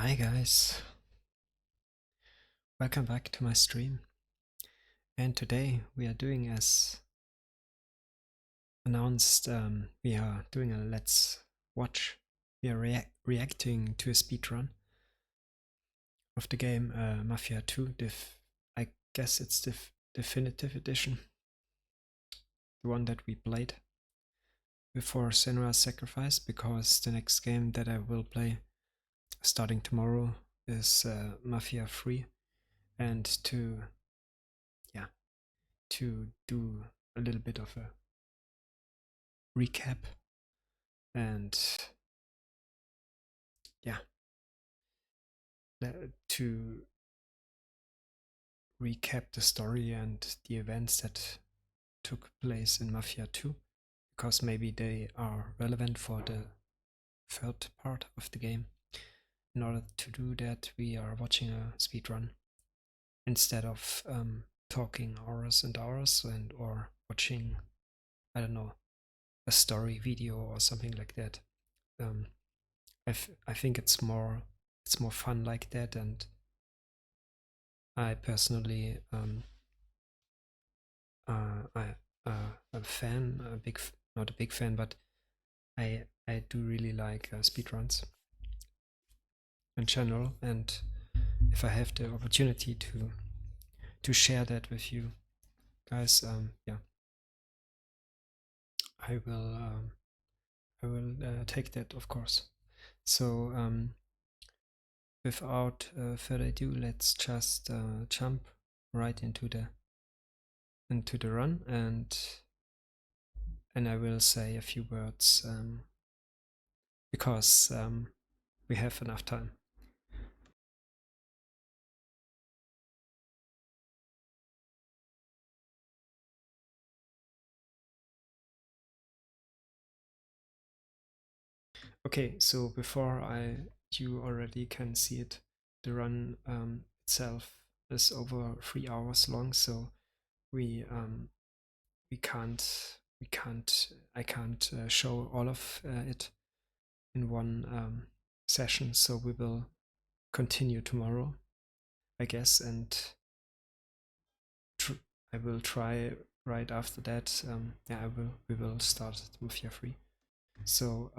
Hi guys, welcome back to my stream. And today we are doing, as announced, we are doing a let's watch. We are reacting to a speedrun of the game Mafia 2. I guess it's the definitive edition, the one that we played before Senua's Sacrifice, because the next game that I will play starting tomorrow is Mafia 3, and to do a little bit of a recap and to recap the story and the events that took place in Mafia 2, because maybe they are relevant for the third part of the game. In order to do that, we are watching a speedrun instead of talking hours and hours or watching, I don't know, a story video or something like that. I think it's more fun like that, and I personally I a fan, not a big fan, but I do really like speedruns in general, and if I have the opportunity to share that with you guys, yeah, I will take that, of course. So without further ado, let's just jump right into the run, and I will say a few words because we have enough time. Okay, so before you already can see it, the run itself is over 3 hours long, so we I can't show all of it in one session, so we will continue tomorrow, I guess, and I will try right after that. Yeah, we will start Mafia 3. So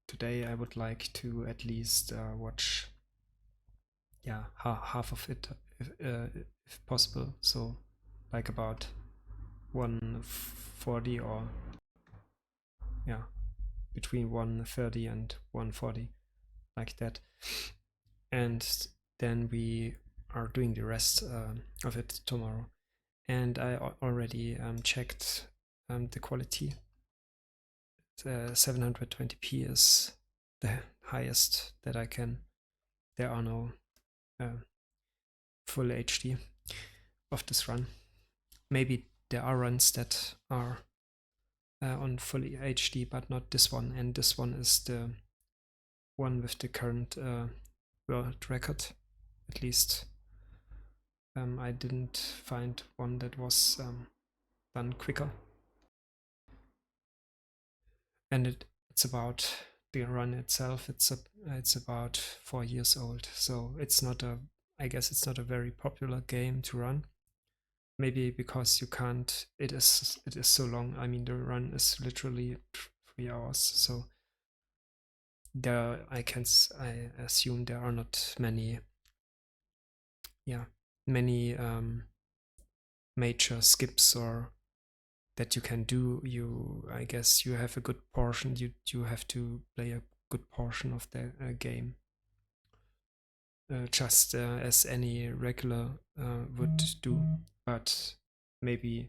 today I would like to at least watch, yeah, half of it if possible. So like about 140, or yeah, between 130 and 140, like that. And then we are doing the rest of it tomorrow. And I already checked the quality. 720p is the highest that I can. There are no full HD of this run. Maybe there are runs that are on full HD, but not this one. And this one is the one with the current world record. At least I didn't find one that was done quicker. And it's about the run itself. It's about 4 years old, so it's not a. I guess it's not a very popular game to run. Maybe because you can't. It is so long. I mean, the run is literally 3 hours, so I assume there are not many. Yeah, many major skips or that you can do. I guess you have a good portion. You have to play a good portion of the game, just as any regular would do, but maybe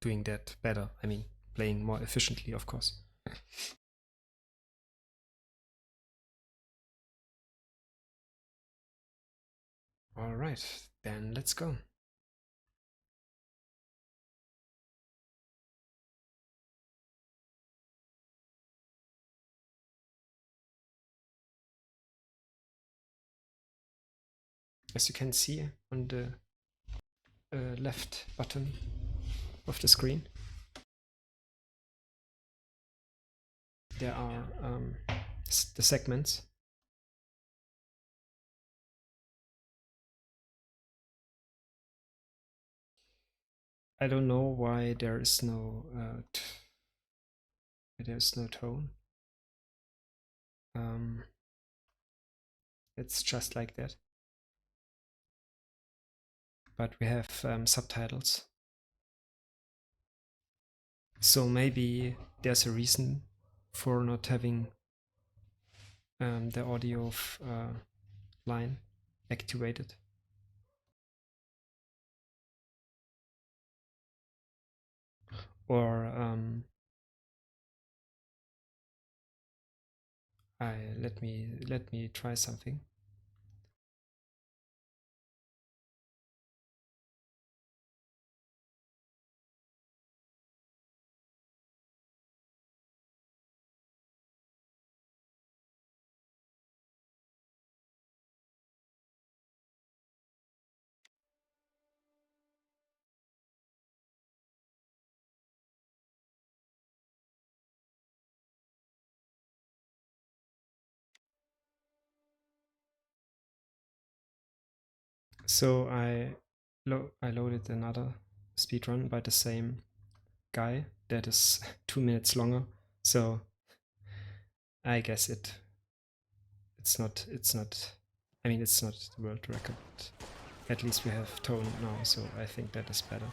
doing that better. I mean, playing more efficiently, of course. All right, then let's go. As you can see on the left button of the screen, there are the segments. I don't know why there is no tone. It's just like that. But we have subtitles. So maybe there's a reason for not having the audio line activated. Or let me try something. So I loaded another speedrun by the same guy that is 2 minutes longer. So I guess it's not I mean, it's not the world record, but at least we have tone now, so I think that is better.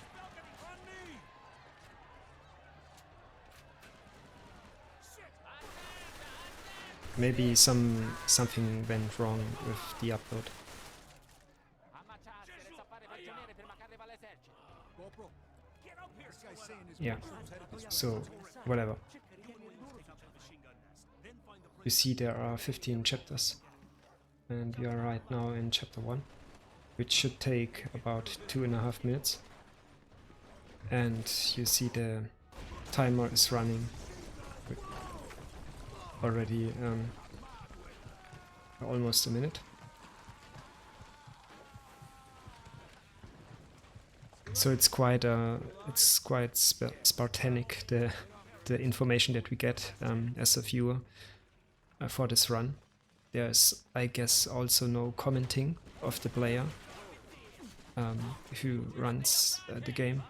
Maybe something went wrong with the upload. Yeah, so whatever. You see there are 15 chapters, and we are right now in chapter 1, which should take about 2.5 minutes. And you see the timer is running already almost a minute. So it's quite Spartanic, the information that we get as a viewer for this run. There's, I guess, also no commenting of the player who runs the game.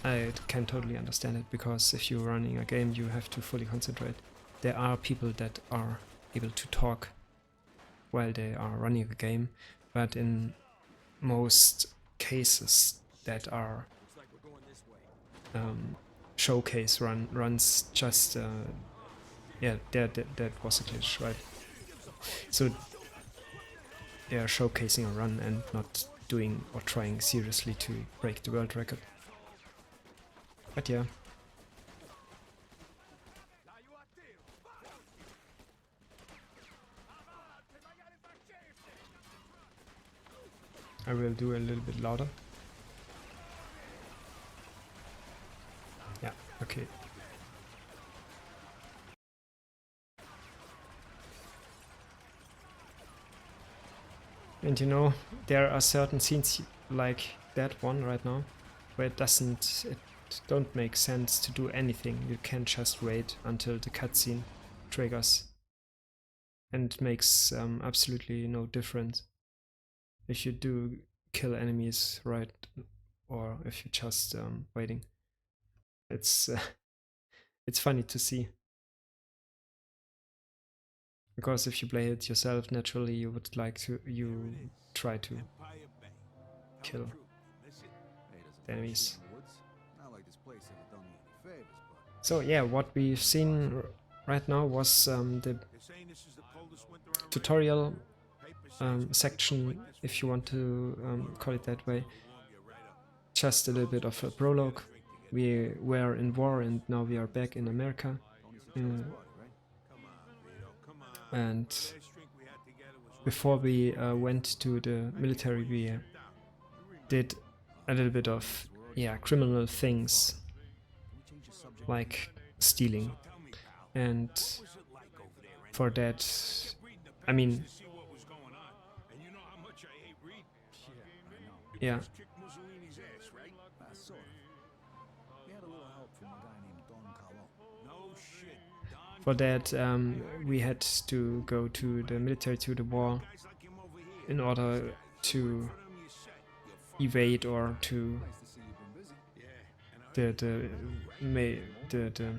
I can totally understand it, because if you're running a game you have to fully concentrate. There are people that are able to talk while they are running a game, but in most cases that are showcase runs just yeah, that was a glitch, right? So they are showcasing a run and not doing or trying seriously to break the world record. But yeah. I will do a little bit louder. Yeah, okay. And you know, there are certain scenes like that one right now, where it don't make sense to do anything. You can just wait until the cutscene triggers, and it makes absolutely no difference if you do kill enemies, right, or if you're just waiting. It's it's funny to see, because if you play it yourself, naturally you would like to try to kill the enemies. So yeah, what we've seen right now was the tutorial section, if you want to call it that way. Just a little bit of a prologue. We were in war and now we are back in America. And before we went to the military, we did a little bit of criminal things, like stealing. And for that, I mean, yeah. For that, we had to go to the military, to the war, in order to evade or to the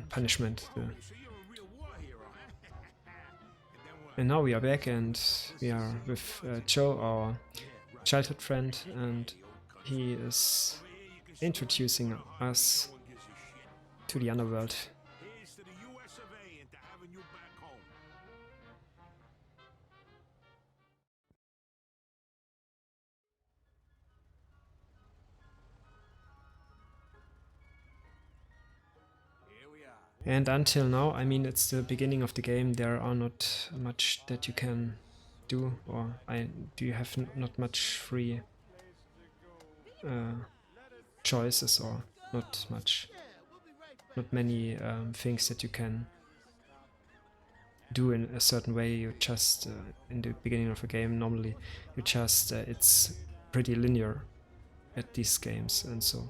punishment. And now we are back, and we are with Joe, our childhood friend, and he is introducing us to the underworld. And until now, I mean, it's the beginning of the game, there are not much that you can do, or do you have not much free choices, or not many things that you can do in a certain way. You just in the beginning of a game, normally you just it's pretty linear at these games, and so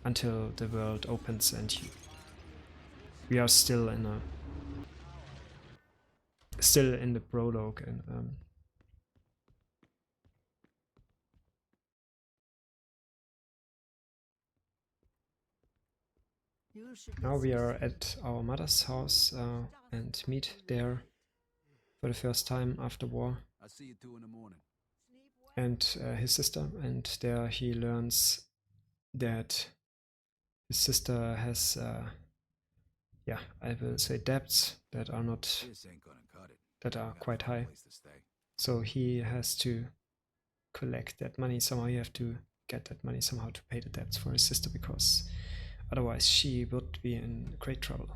until the world opens, and we are still in the prologue, and now we are at our mother's house and meet there for the first time after war. I'll see you 2 in the morning. And his sister, and there he learns that his sister has, yeah, I will say debts that are not, This ain't gonna cut it. that are Got quite no high. place to stay. So he has to collect that money somehow. You have to get that money somehow to pay the debts for his sister, because otherwise she would be in great trouble.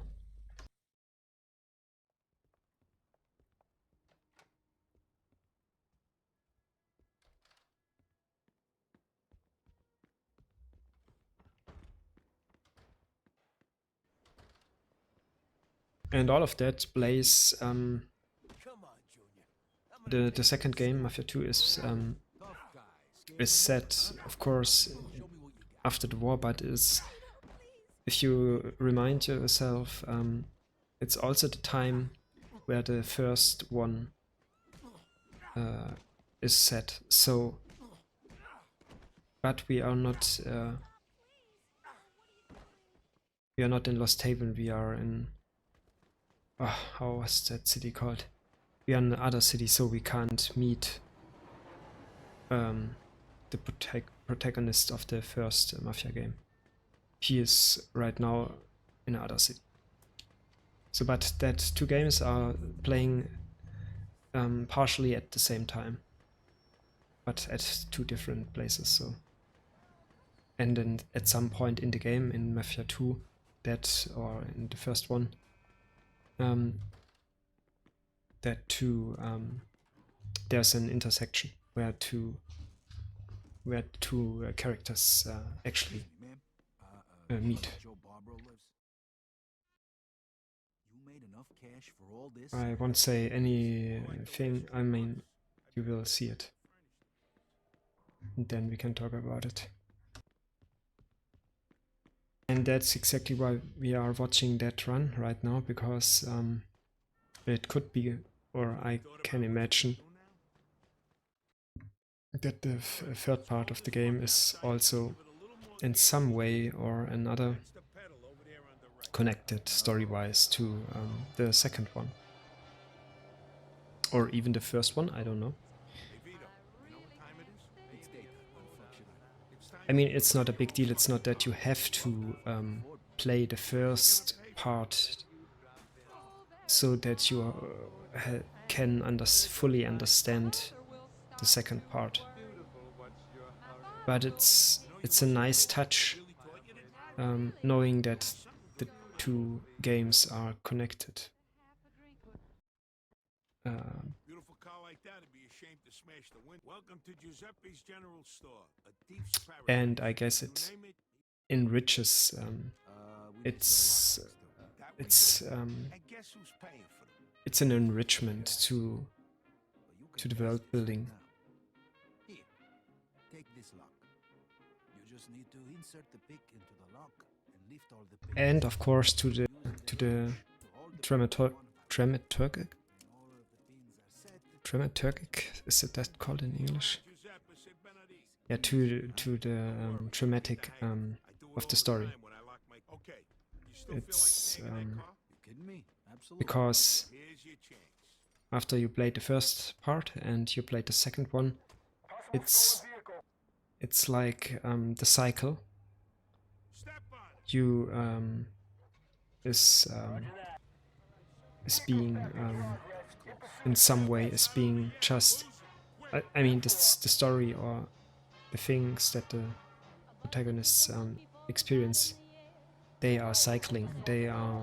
And all of that plays, the second game, Mafia 2, is set, of course, after the war, but is, if you remind yourself, it's also the time where the first one is set. So, but we are not in Lost Haven. We are in, how was that city called? We are in another city, so we can't meet the protagonist of the first Mafia game. He is right now in another city. So, but that two games are playing partially at the same time, but at two different places. So, and then at some point in the game, in Mafia 2, or in the first one, there's an intersection where two characters actually meet. I won't say anything, I mean, you will see it. And then we can talk about it. And that's exactly why we are watching that run right now, because it could be, or I can imagine, that the third part of the game is also in some way or another connected story-wise to the second one. Or even the first one, I don't know. I mean, it's not a big deal, it's not that you have to play the first part so that you can fully understand the second part. But it's a nice touch, knowing that the two games are connected. And I guess it enriches it's an enrichment to the world building. And of course to the dramaturgic. Dramaturgic, is it that called in English? Yeah, to the dramatic of the story. It's because after you played the first part and you played the second one, it's like the cycle. You is being in some way is being just. I mean, the story or the things that the protagonists experience, they are cycling. They are.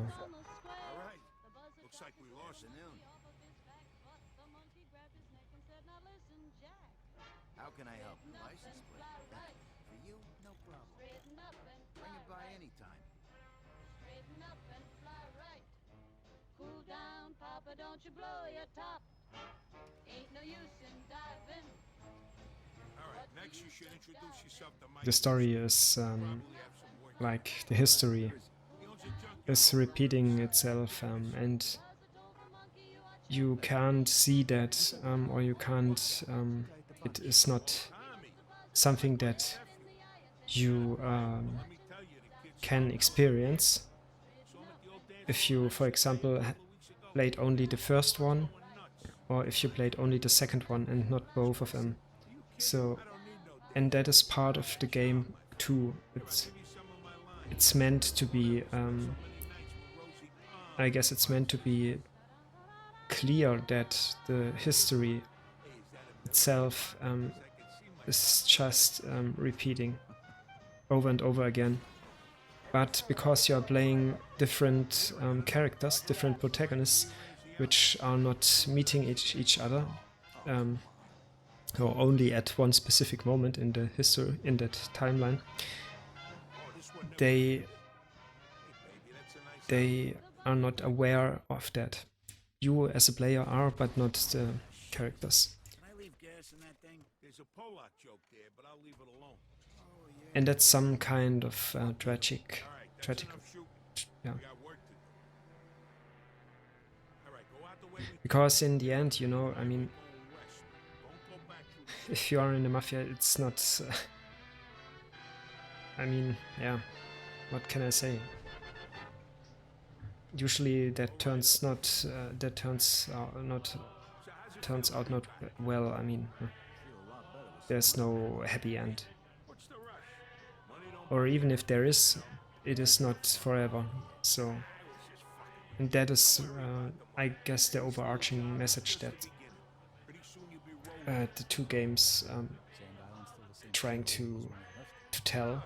How can I help? License plate. For you, no problem. Bring it by anytime. Cool down, Papa, don't you blow your top. Ain't no use in diving. Alright, next you should introduce yourself to Mike. The story is like the history is repeating itself, and you can't see that, or you can't. It is not something that you can experience if you, for example, played only the first one, or if you played only the second one and not both of them. So, and that is part of the game too. It's meant to be. I guess it's meant to be clear that the history itself is just repeating over and over again. But because you are playing different characters, different protagonists, which are not meeting each other, or only at one specific moment in the history, in that timeline, they are not aware of that. You as a player are, but not the characters. Can I leave gas in that thing? There's a Polak joke there, but I'll leave it alone. And that's some kind of tragic, yeah. Because in the end, you know, I mean, if you are in the Mafia, it's not. I mean, yeah, what can I say? Usually that turns out not well. I mean, there's no happy end, or even if there is, it is not forever. So, and that is, I guess, the overarching message that the two games trying to tell,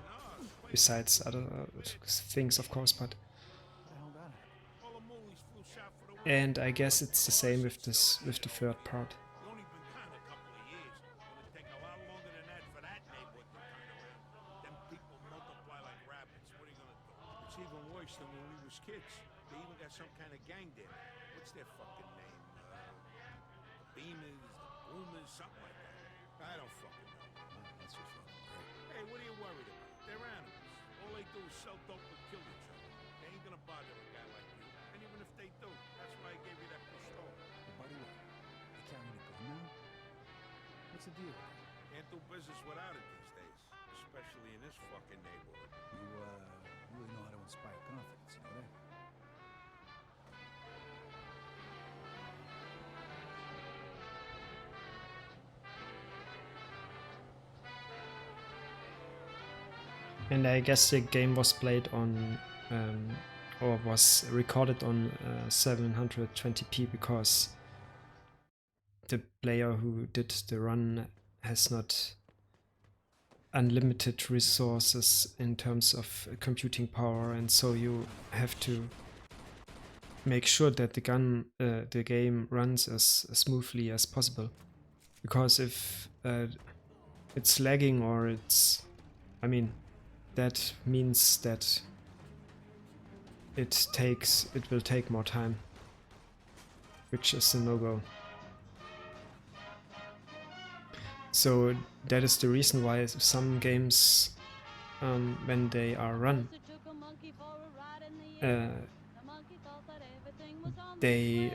besides other things, of course, but. And I guess it's the same with the third part. It's even worse than when we was kids. They even got some kind of gang there. What's their fucking name? The Beamers, the Boomers, something like that. I don't fucking know. That's just fucking great. Hey, what are you worried about? They're animals. All they do is sell dope and kill each other. They ain't gonna bother a guy like you. And even if they do, that's why I gave you that pistol. Well, buddy, what? You carrying a gun now? What's the deal with that? Can't do business without it these days. Especially in this fucking neighborhood. You, really know how to inspire confidence, you know that? And I guess the game was played on, or was recorded on 720p because the player who did the run has not unlimited resources in terms of computing power, and so you have to make sure that the game runs as smoothly as possible. Because if it's lagging or it's, I mean, that means that it will take more time, which is a no-go. So that is the reason why some games, when they are run, they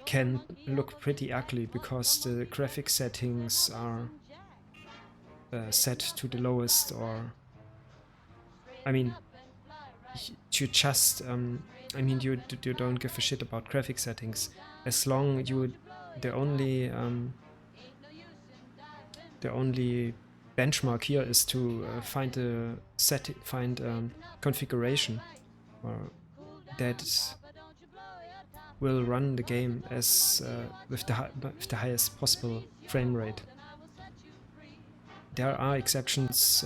can look pretty ugly because the graphic settings are set to the lowest, or I mean, you just I mean, you don't give a shit about graphic settings as long the only the only benchmark here is to find a configuration or that will run the game as with the highest possible frame rate. There are exceptions.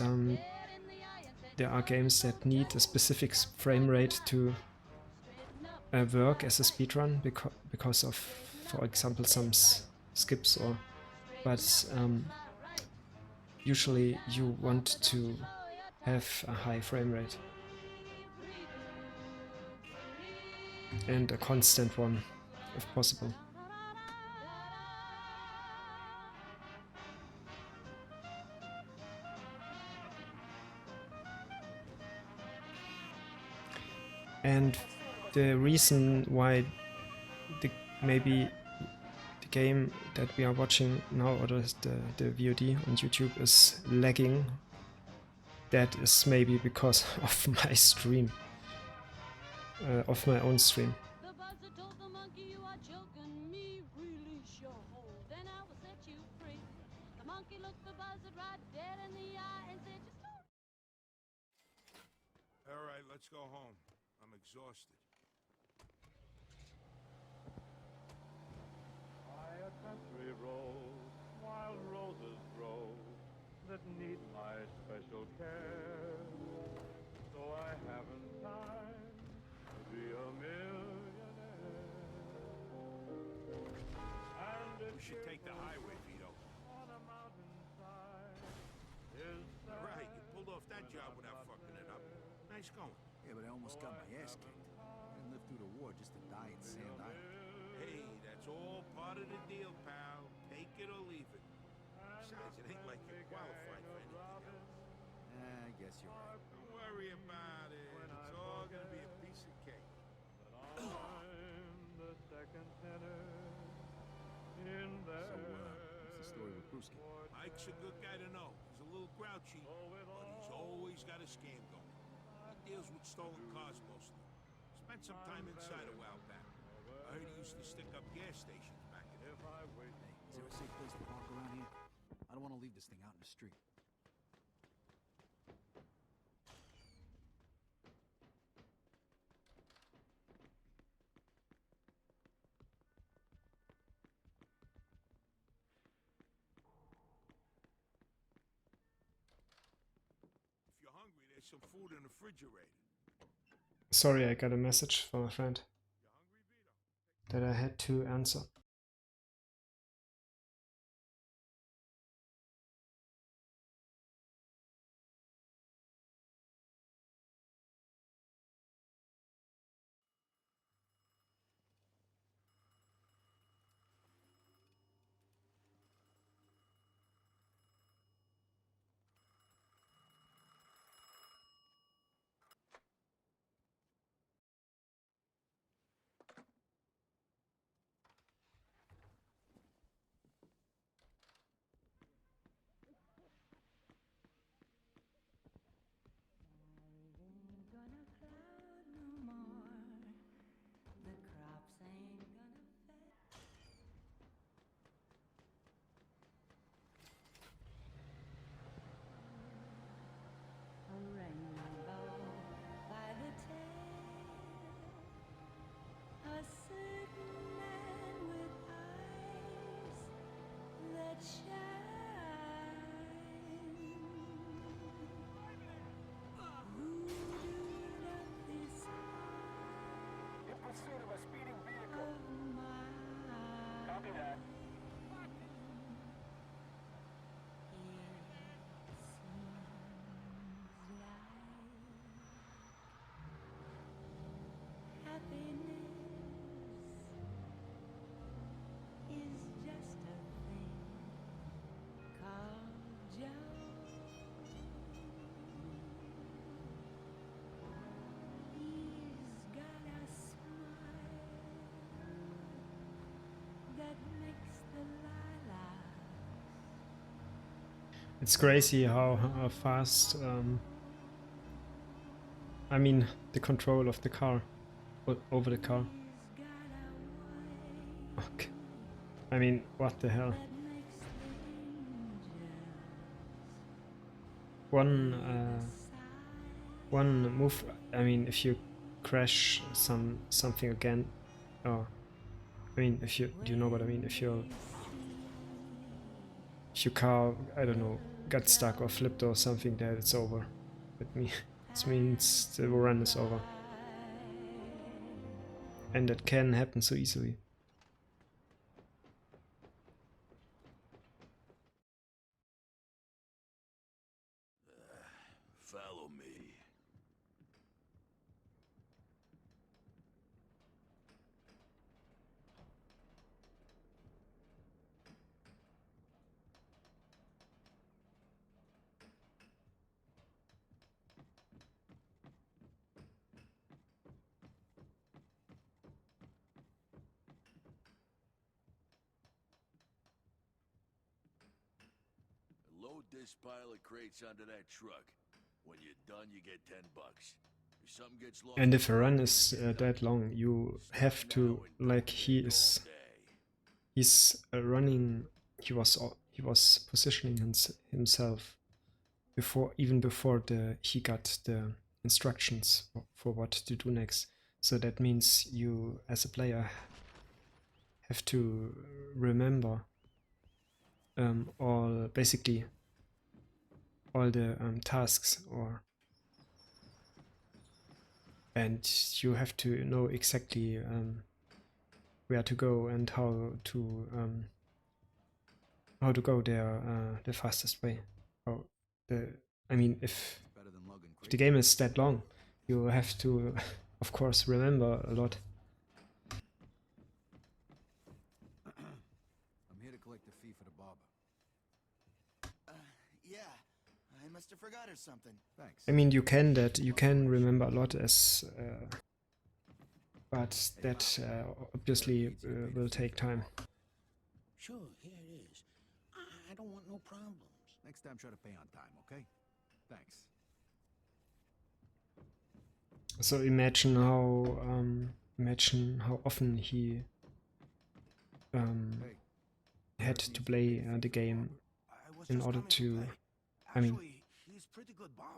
There are games that need a specific frame rate to work as a speedrun because of, for example, some skips, or but usually you want to have a high frame rate and a constant one if possible. And the reason why maybe the game that we are watching now, or the VOD on YouTube, is lagging, that is maybe because of my stream, of my own stream. The buzzer told the monkey, you are choking me. Release your hold, then I will set you free. The monkey looked the buzzard right dead in the eye and said, just All right, let's go home. I'm exhausted. By a country road, wild roses grow that need my special care. So I haven't time to be a millionaire. And We should take the highway, Vito. on a mountainside is Right, you pulled off that job without fucking it up. Nice going. Yeah, but I almost got my ass kicked. I didn't live through the war just to die in Sand Island. Hey, that's all part of the deal, pal. Take it or leave it. Besides, it ain't like you're qualified for anything else. I guess you're right. Don't worry about it. It's all gonna be a piece of cake. I'm the second tenor in So, there. what's the story with Brewski? Mike's a good guy to know. He's a little grouchy, but he's always got a scam going. He deals with stolen cars mostly. Spent some time inside a while back. I heard he used to stick up gas stations back in the day. Hey, is there a safe place to park around here? I don't want to leave this thing out in the street. If you're hungry, there's some food in the refrigerator. Sorry, I got a message from a friend that I had to answer. gonna cloud no more. The crops ain't gonna fail. A rainbow by the tail. A certain man with eyes that shine. Who do love this In pursuit of a speeding vehicle. of mine? Copy that. Happiness is just a thing It's crazy how fast, I mean, the control of the car, over the car. Okay. I mean, what the hell? One move, I mean, if you crash something again, or, I mean, if you, do you know what I mean? If your car, I don't know, got stuck or flipped or something, that it's over. It means the run is over. And that can happen so easily. Follow me. Load this pile of crates onto that truck. When you're done, you get $10. If something gets lost, And if a run is that long, you have to, like, he's running. He was positioning himself even before he got the instructions for what to do next. So that means you, as a player, have to remember basically all the tasks, and you have to know exactly where to go and how to go there the fastest way. I mean, if the game is that long, you have to, of course, remember a lot. I'm here to collect the fee for the barber. Yeah, I must have forgot or something. Thanks. I mean, you can remember a lot but that obviously will take time. Sure, here it is. I don't want no problems. Next time, try to pay on time, okay? Thanks. So imagine how often he had to play the game in order to. I mean,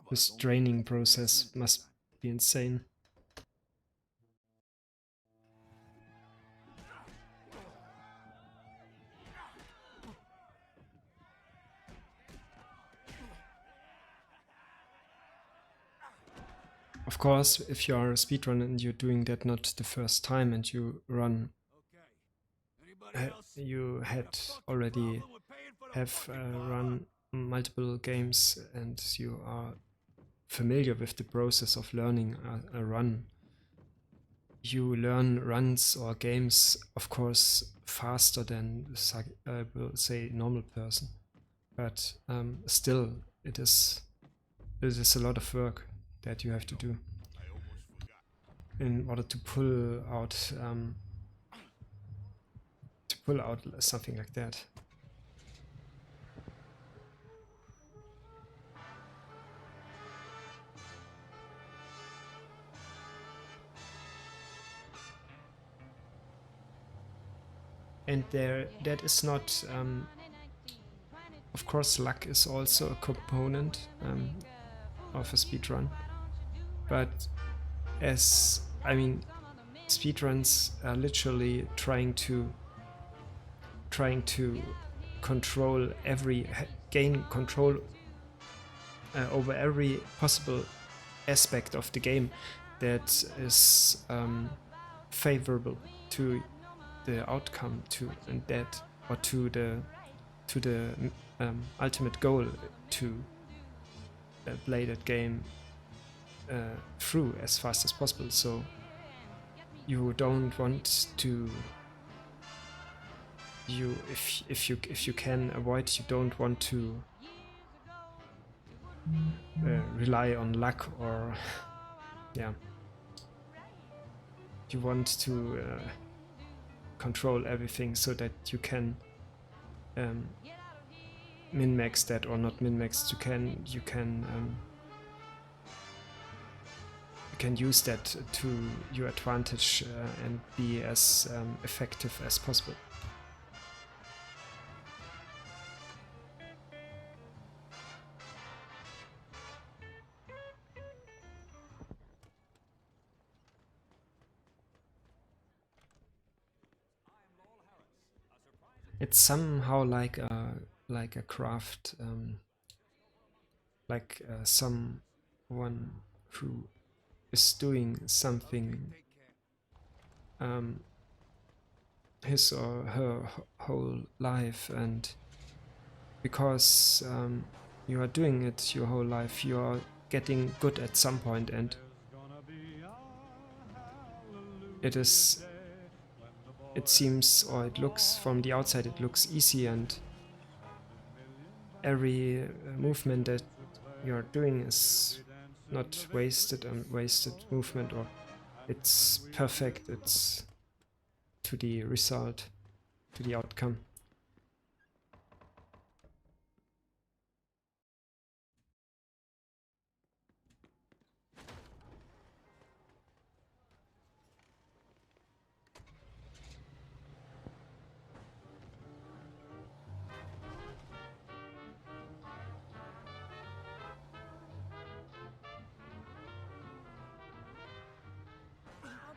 this training process must be insane. Of course, if you are a speedrunner and you're doing that not the first time and you run, you had already have run multiple games and you are familiar with the process of learning a run. You learn runs or games, of course, faster than, I will say, normal person, but still, it is a lot of work that you have to do in order to pull out something like that. And that is not, of course, luck is also a component of a speedrun, but I mean, speedruns are literally trying to gain control over every possible aspect of the game that is favorable to the outcome, to the ultimate goal, to play that game through as fast as possible. So you don't want to, if you can avoid, you don't want to rely on luck, or yeah, you want to control everything so that you can min-max that or not min-max. You can use that to your advantage and be as effective as possible. It's somehow like a craft, like someone who is doing something his or her whole life, and because you are doing it your whole life, you are getting good at some point, and it seems, or it looks from the outside, it looks easy, and every movement that you're doing is not wasted movement, or it's perfect, it's to the result, to the outcome.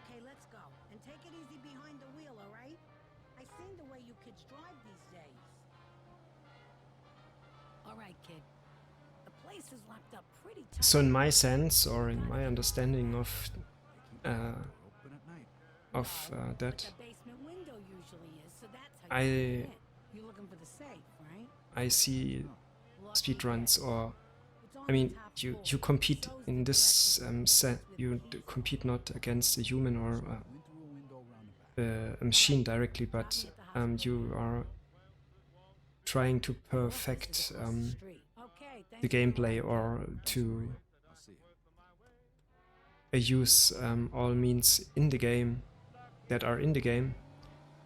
Okay, let's go. And take it easy behind the wheel, all right? I seen the way you kids drive these days. All right, kid. The place is locked up pretty tight. So in my sense, or in my understanding of Open at night. that, The basement window usually is, so that's how you get in. You're looking for the safe, right? I see Lucky speedruns, kid. or It's on I mean, the top you floor. compete Shows in the this directions set. with You the compete not against a human or Went through a window round the back. a machine directly, but you are trying to perfect Okay, the thanks for gameplay, ride. or to I'll see you. use all means in the game that are in the game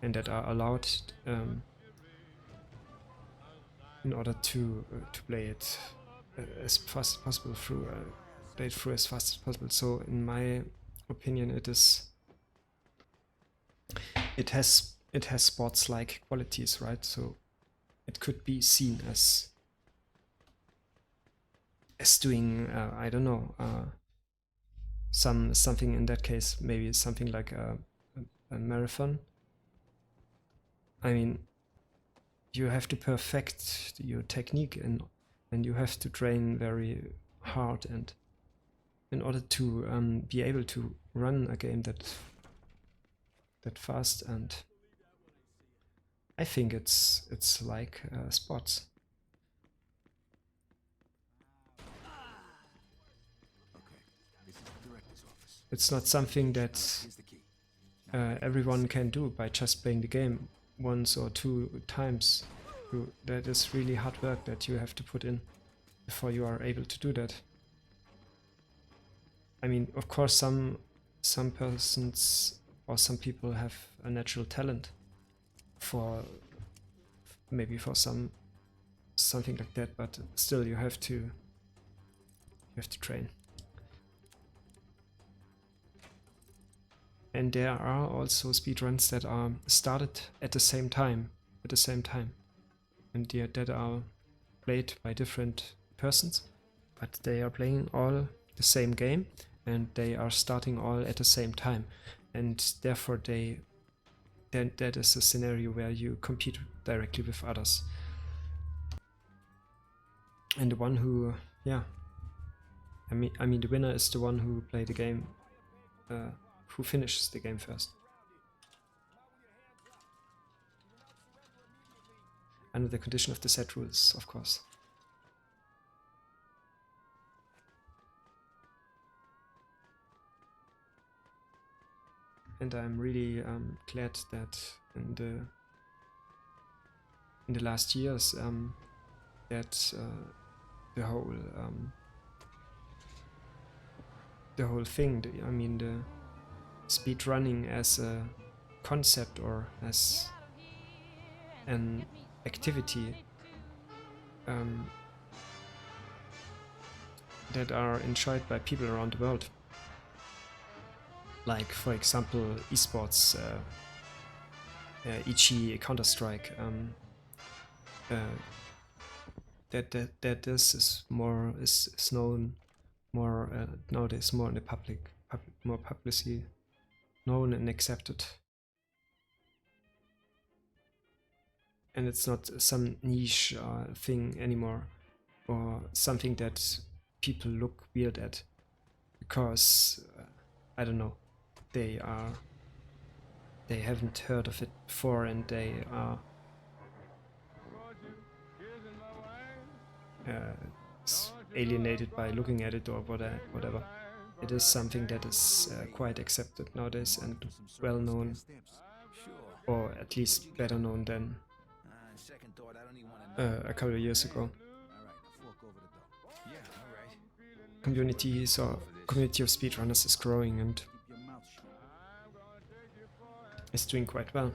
and that are allowed in order to play it as fast as possible through play it through as fast as possible. So in my opinion, it has sports like qualities, right? So it could be seen as doing I don't know, something in that case, maybe something like a marathon. I mean, you have to perfect your technique, and you have to train very hard, and in order to be able to run a game that fast. And I think it's like sports. Okay. This is the director's office. It's not something that Here's the key. everyone can do by just playing the game once or two times. That is really hard work that you have to put in before you are able to do that. I mean, of course, some persons or some people have a natural talent for maybe for something like that, but still you have to train. And there are also speedruns that are started at the same time, and that are played by different persons, but they are playing all the same game, and they are starting all at the same time, and therefore that is a scenario where you compete directly with others. And the one who, yeah, I mean the winner is the one who played the game, who finishes the game first. Under the condition of the set rules, of course. And I'm really glad that in the last years that the whole thing, I mean the speed running as a concept or as an activity that are enjoyed by people around the world. Like, for example, esports, e.g. Counter-Strike. That this is more is known more nowadays, more in the public, more publicly known and accepted. And it's not some niche thing anymore, or something that people look weird at because I don't know, they haven't heard of it before, and they are alienated by looking at it or whatever. It is something that is quite accepted nowadays and well known, or at least better known than a couple of years ago. Community of speedrunners is growing and is doing quite well.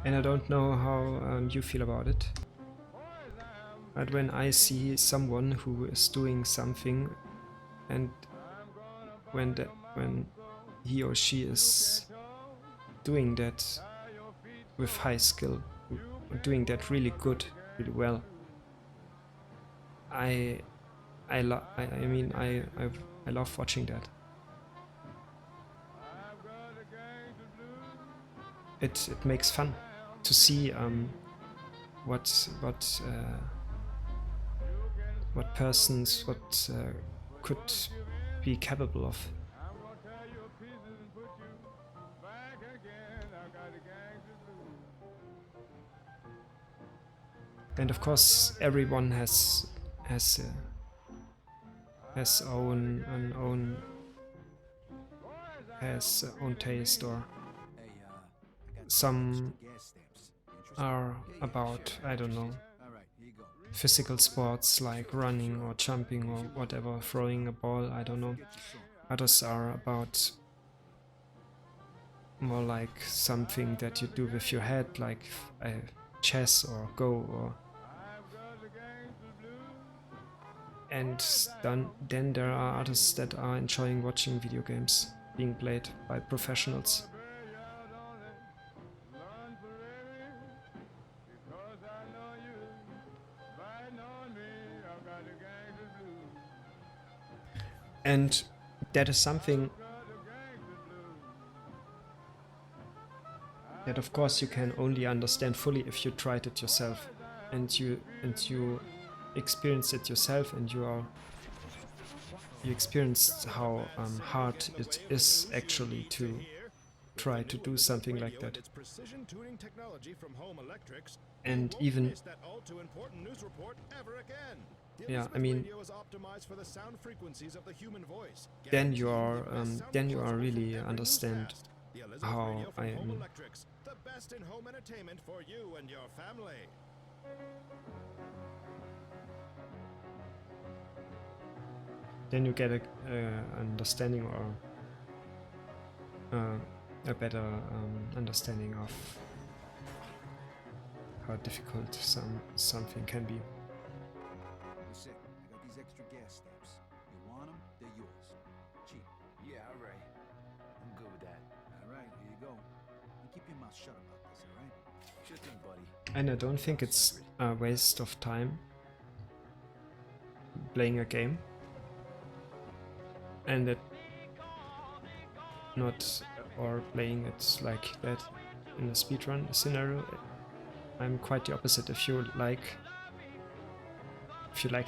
And I don't know how you feel about it, but when I see someone who is doing something, and when he or she is doing that with high skill, doing that really good, really well, I love watching that. It makes fun to see what persons could be capable of. And of course, everyone has own taste, or some are about, I don't know, physical sports like running or jumping or whatever, throwing a ball, I don't know. Others are about more like something that you do with your head, like chess or Go, or and then there are others that are enjoying watching video games being played by professionals. And that is something that of course you can only understand fully if you tried it yourself, and you experience it yourself, and you experienced how hard it is actually to try to do something like that. And even yeah, I mean, then you are really understand how the best in home entertainment for you and your family. Then you get a understanding, or a better understanding of how difficult something can be. Listen, I got these extra gas stamps. You want them? They're yours. Cheap. Yeah, all right. I'm good with that. All right, here you go. And keep your mouth shut about this, all right? Sure thing, buddy. And I don't think it's a waste of time playing a game, and that not, or playing it like that in a speedrun scenario. I'm quite the opposite. If you like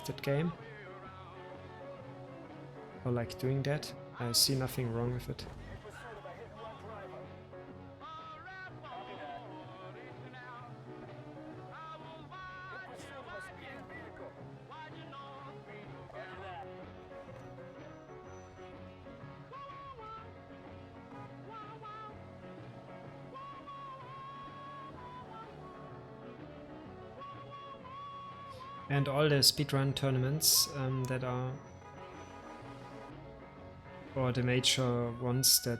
that game, or like doing that, I see nothing wrong with it. And all the speedrun tournaments that are, or the major ones that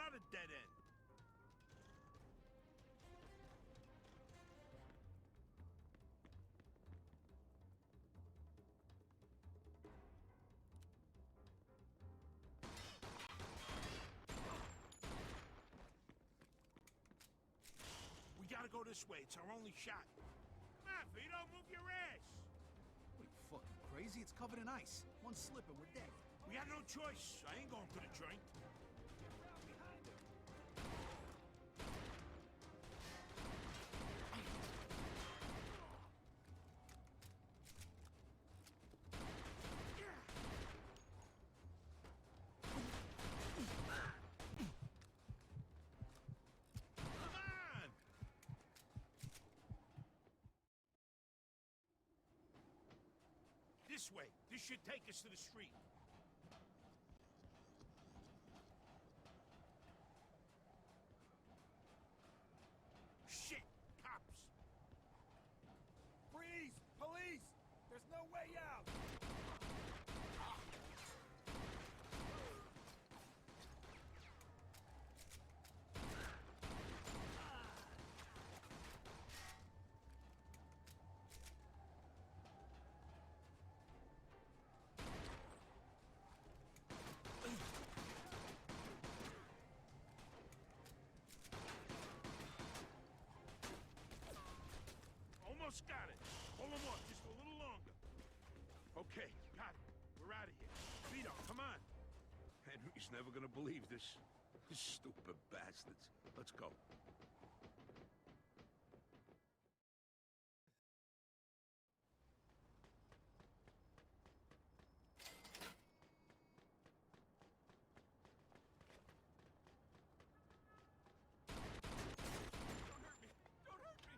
not a dead end. We gotta go this way. It's our only shot. Mafia, don't move your ass. What are you, fucking crazy? It's covered in ice. One slip and we're dead. We got no choice. I ain't going to the joint. Come on! This way. This should take us to the street. Shit! Cops! Freeze! Police! There's no way out! Almost got it. Hold them off just a little longer. Okay, got it. We're out of here. Vito, come on. Henry's never gonna believe this. Stupid bastards. Let's go. Don't hurt me! Don't hurt me!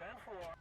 10-4.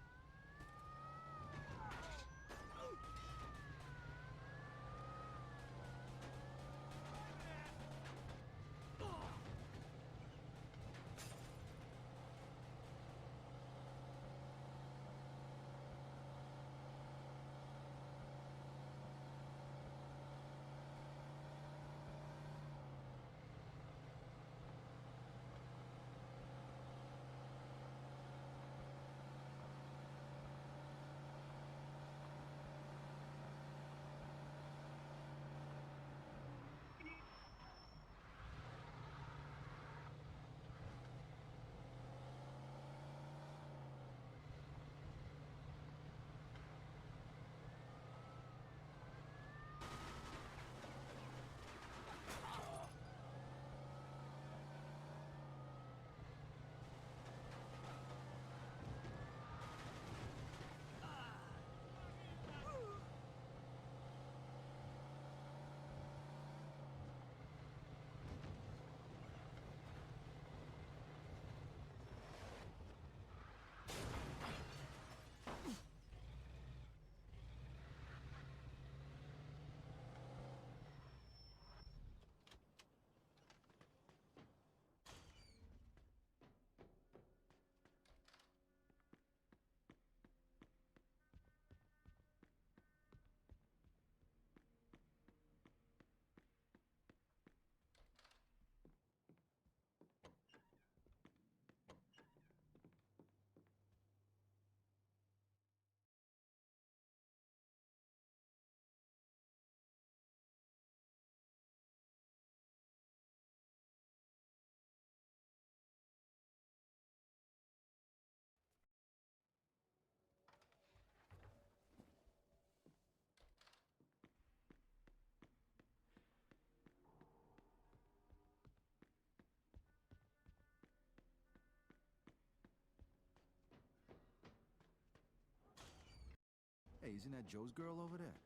Hey, isn't that Joe's girl over there?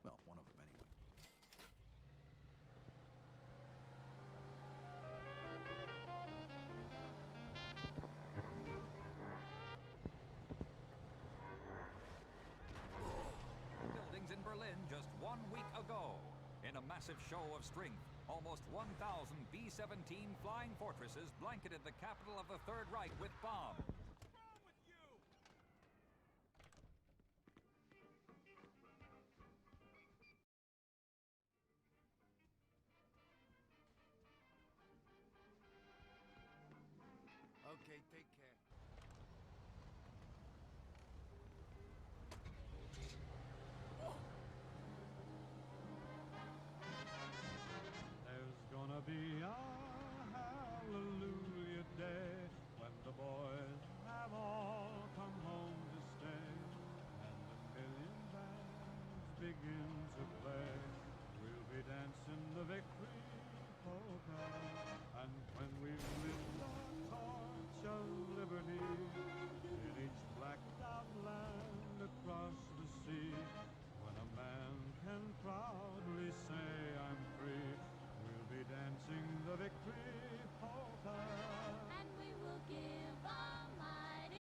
Well, one of them anyway. Buildings in Berlin just 1 week ago. In a massive show of strength, almost 1,000 B-17 flying fortresses blanketed the capital of the Third Reich with bombs. What's wrong with you? dance in the victory polka. And when we've lit the torch of liberty in each blacked out land across the sea, when a man can proudly say I'm free, we'll be dancing the victory polka. And we will give a mighty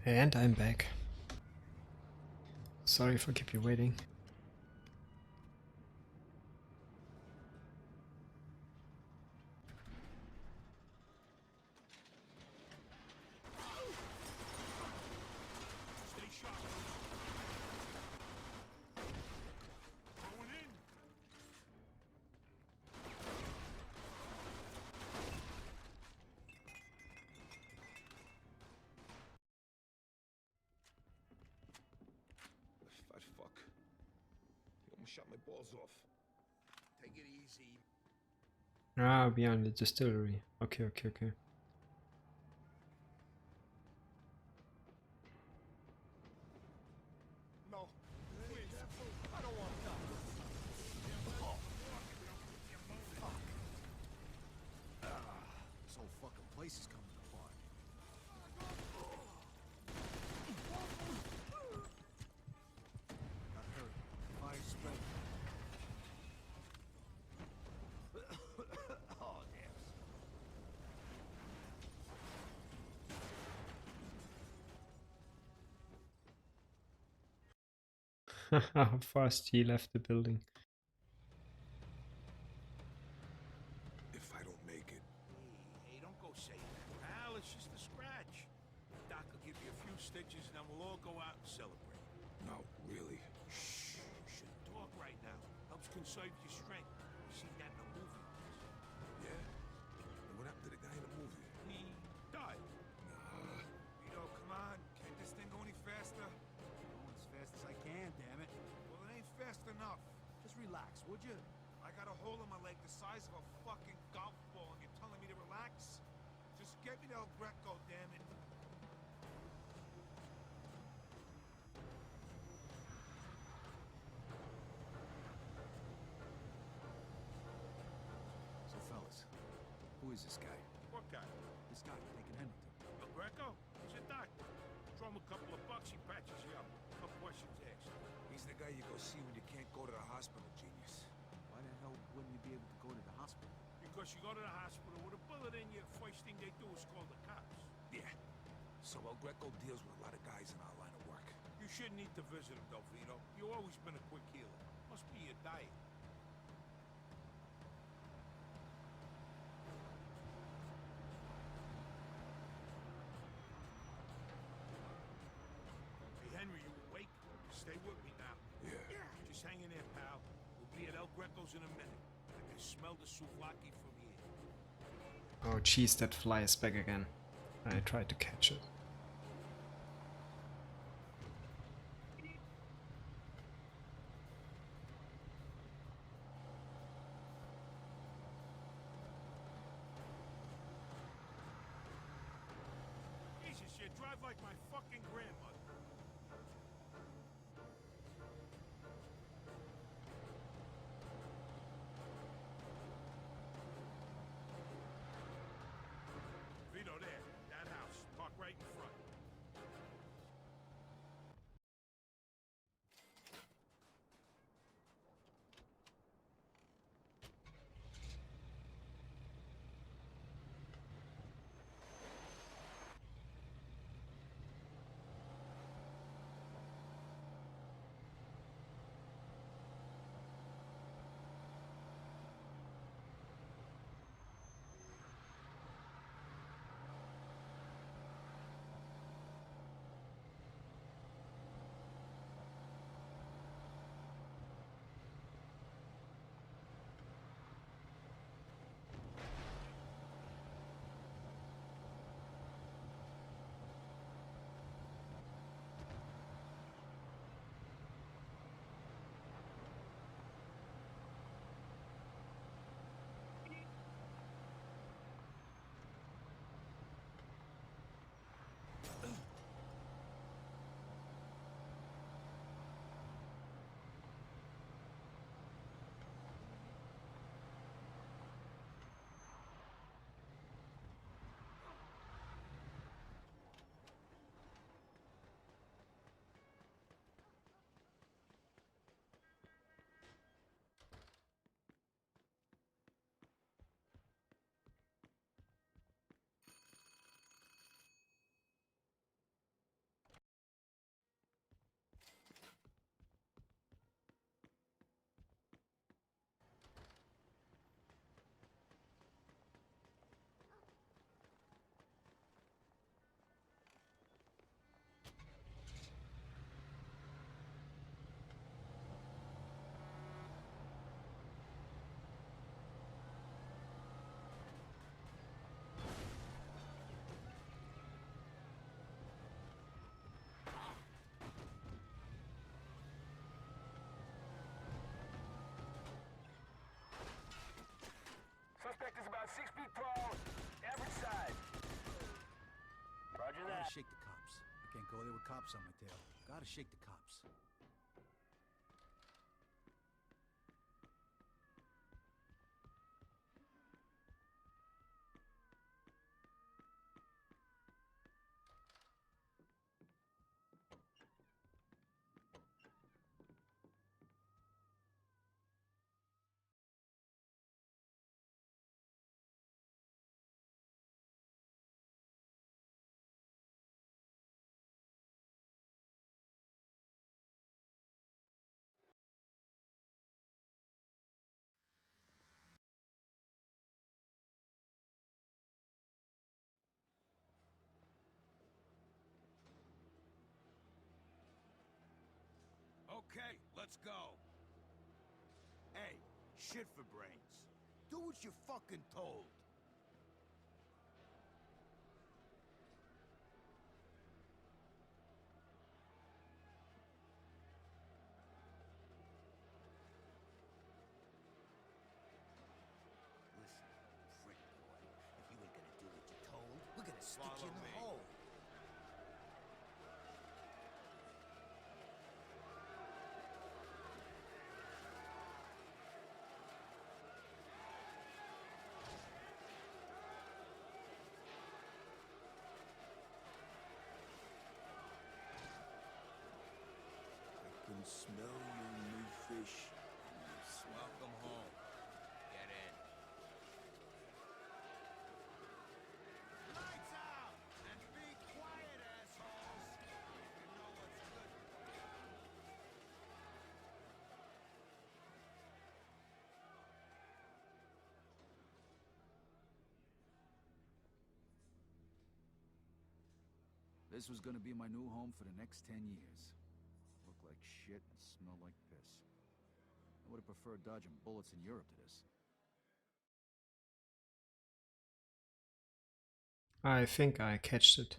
And I'm back. Sorry for keep you waiting. Stay sharp. Going in. Fat fuck. He almost shot my balls off. Take it easy. Ah, beyond the distillery. Okay, okay, okay. No, please. I don't want to die. This whole fucking place is coming apart. Gotta hurry. Fire spread. Oh, damn. How fast he left the building. If I don't make it, Hey, don't go saying that, pal. It's just a scratch. Doc will give you a few stitches, and then we'll all go out and celebrate. no, really. Shh. You shouldn't talk right now. Helps conserve your strength. You see that in the movies. Yeah? And what happened to the guy in the movie? He died. Nah. Vito, come on. Can't this thing go any faster? Going as fast as I can, damn it. Well, it ain't fast enough. Just relax, would you? I got a hole in my leg the size of a fucking golf ball, and you're telling me to relax? Just get me to El Greco, damn it. So, fellas, who is this guy? What guy? This guy taking Henry to. El Greco? He's a doctor. Throw him a couple of bucks, he patches you up. No questions asked. He's the guy you go see when you can't go to the hospital, genius. Why the hell wouldn't you be able to go to the hospital? Because you go to the hospital with a bullet in you, first thing they do is call the cops. Yeah. So El Greco deals with a lot of guys in our line of work. You shouldn't need to visit him, though, Vito. You've always been a quick healer. Must be your diet. Hey, Henry, you awake? Stay with me now. Yeah. Just hang in there, pal. We'll be at El Greco's in a minute. I can smell the souvlaki from here. Oh jeez, that fly is back again. I tried to catch it. Jesus, you drive like my fucking grandmother. Vito, there. That house. Park right in front. shake the cops. I can't go there with cops on my tail. Gotta shake the cops. Okay, let's go. Hey, shit for brains. Do what you're fucking told. Listen, frick boy. If you ain't gonna do what you're told, we're gonna stick you in the hole. I can smell your new fish. Welcome home. Get in. Lights out! And be quiet, assholes! You know what's good. This was gonna be my new home for the next 10 years. Look like shit and smell like piss. I would have preferred dodging bullets in Europe to this. I think I catched it.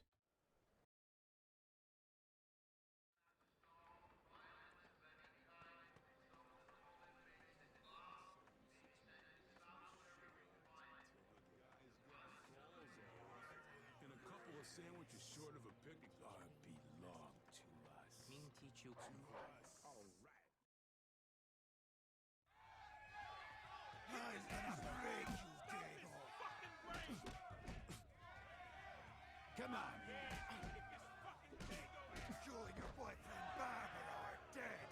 And a couple of sandwiches short of a picnic belong to us. I'm gonna break you, Diego. Come on. You and your boyfriend Barbara are dead.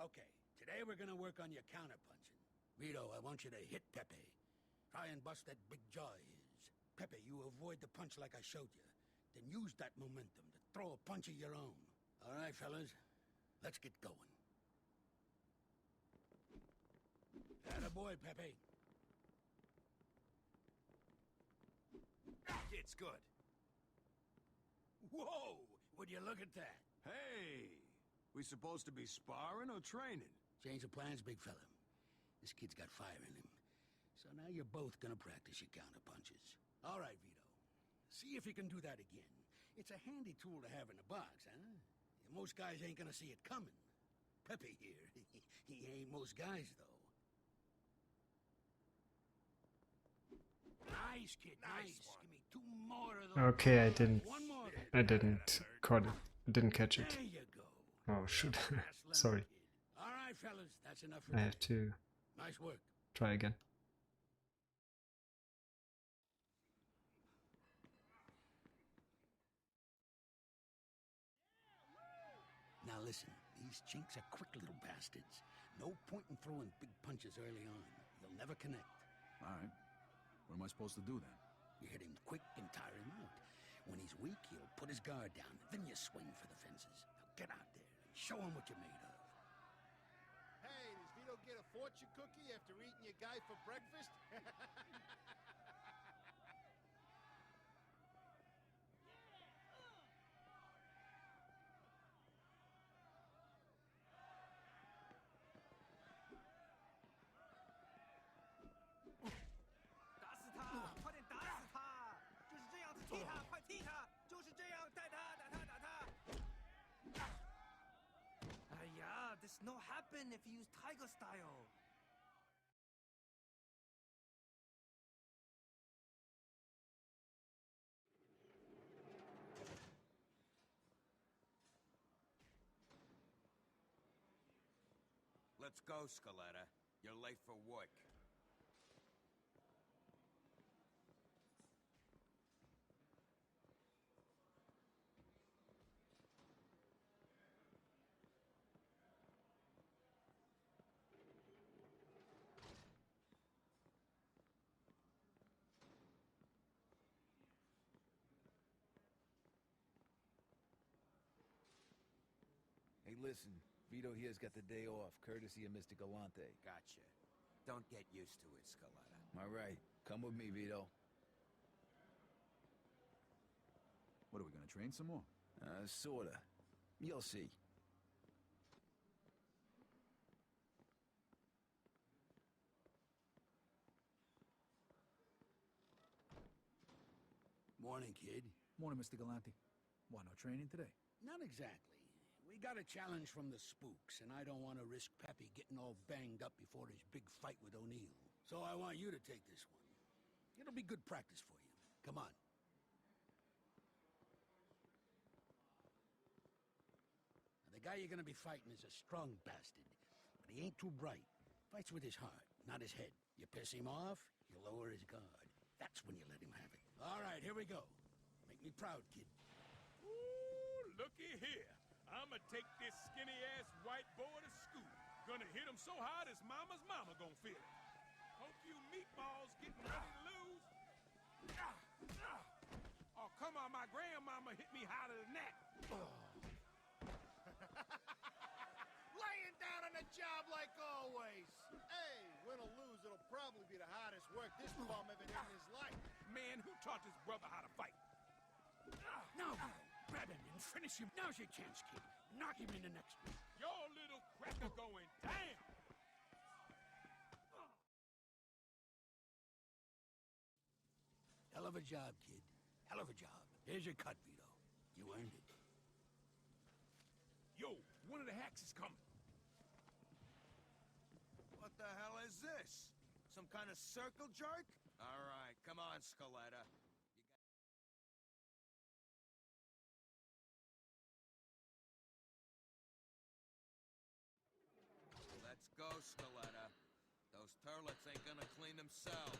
Okay, today we're gonna work on your counterpunching. Vito, I want you to hit Pepe. Try and bust that big jaw of his. Pepe, you avoid the punch like I showed you. Then use that momentum to throw a punch of your own. All right, fellas, let's get going. Attaboy, Pepe. It's good. Whoa! Would you look at that? Hey, we supposed to be sparring or training? Change of plans, big fella. This kid's got fire in him. So now you're both gonna practice your counterpunches. All right, Vito. See if you can do that again. It's a handy tool to have in the box, huh? Most guys ain't gonna see it coming. Pepe here, he ain't most guys, though. Nice, kid, nice. Give me two more of those. Okay, I didn't caught it. I didn't catch it. There you go. Oh shoot. That's Leonard, Sorry. kid. All right, fellas, that's enough for I today. have to Nice work. try again. Now listen, these chinks are quick little bastards. No point in throwing big punches early on. You'll never connect. All right. What am I supposed to do then? You hit him quick and tire him out. When he's weak, he'll put his guard down. Then you swing for the fences. Now get out there and show him what you're made of. Hey, does Vito get a fortune cookie after eating your guy for breakfast? no happen if you use tiger style. Let's go, Scaletta. You're late for work. Hey, listen. Vito here's got the day off, courtesy of Mr. Galante. Gotcha. Don't get used to it, Scaletta. All right. Come with me, Vito. What, are we gonna train some more? Sorta. You'll see. Morning, kid. Morning, Mr. Galante. Why, no training today? Not exactly. We got a challenge from the spooks, and I don't want to risk Peppy getting all banged up before his big fight with O'Neill. So I want you to take this one. It'll be good practice for you. Come on. Now, the guy you're gonna be fighting is a strong bastard, but he ain't too bright. Fights with his heart, not his head. You piss him off, he'll lower his guard. That's when you let him have it. All right, here we go. Make me proud, kid. Ooh, looky here. I'ma take this skinny-ass white boy to school. Gonna hit him so hard his mama's mama gonna feel it. Hope you meatballs getting ready to lose. Oh, come on, my grandmama hit me harder than that. Laying down on the job like always. Hey, win or lose, it'll probably be the hardest work this bum ever did in his life. Man, who taught this brother how to fight? Now, grab him and finish him. Now's your chance, kid. Knock him in the next one. Your little cracker going down. Hell of a job, kid. Hell of a job. Here's your cut, Vito. You earned it. Yo, one of the hacks is coming. What the hell is this? Some kind of circle jerk? All right, come on, Scaletta. Let's go, Scaletta. Those turlets ain't gonna clean themselves.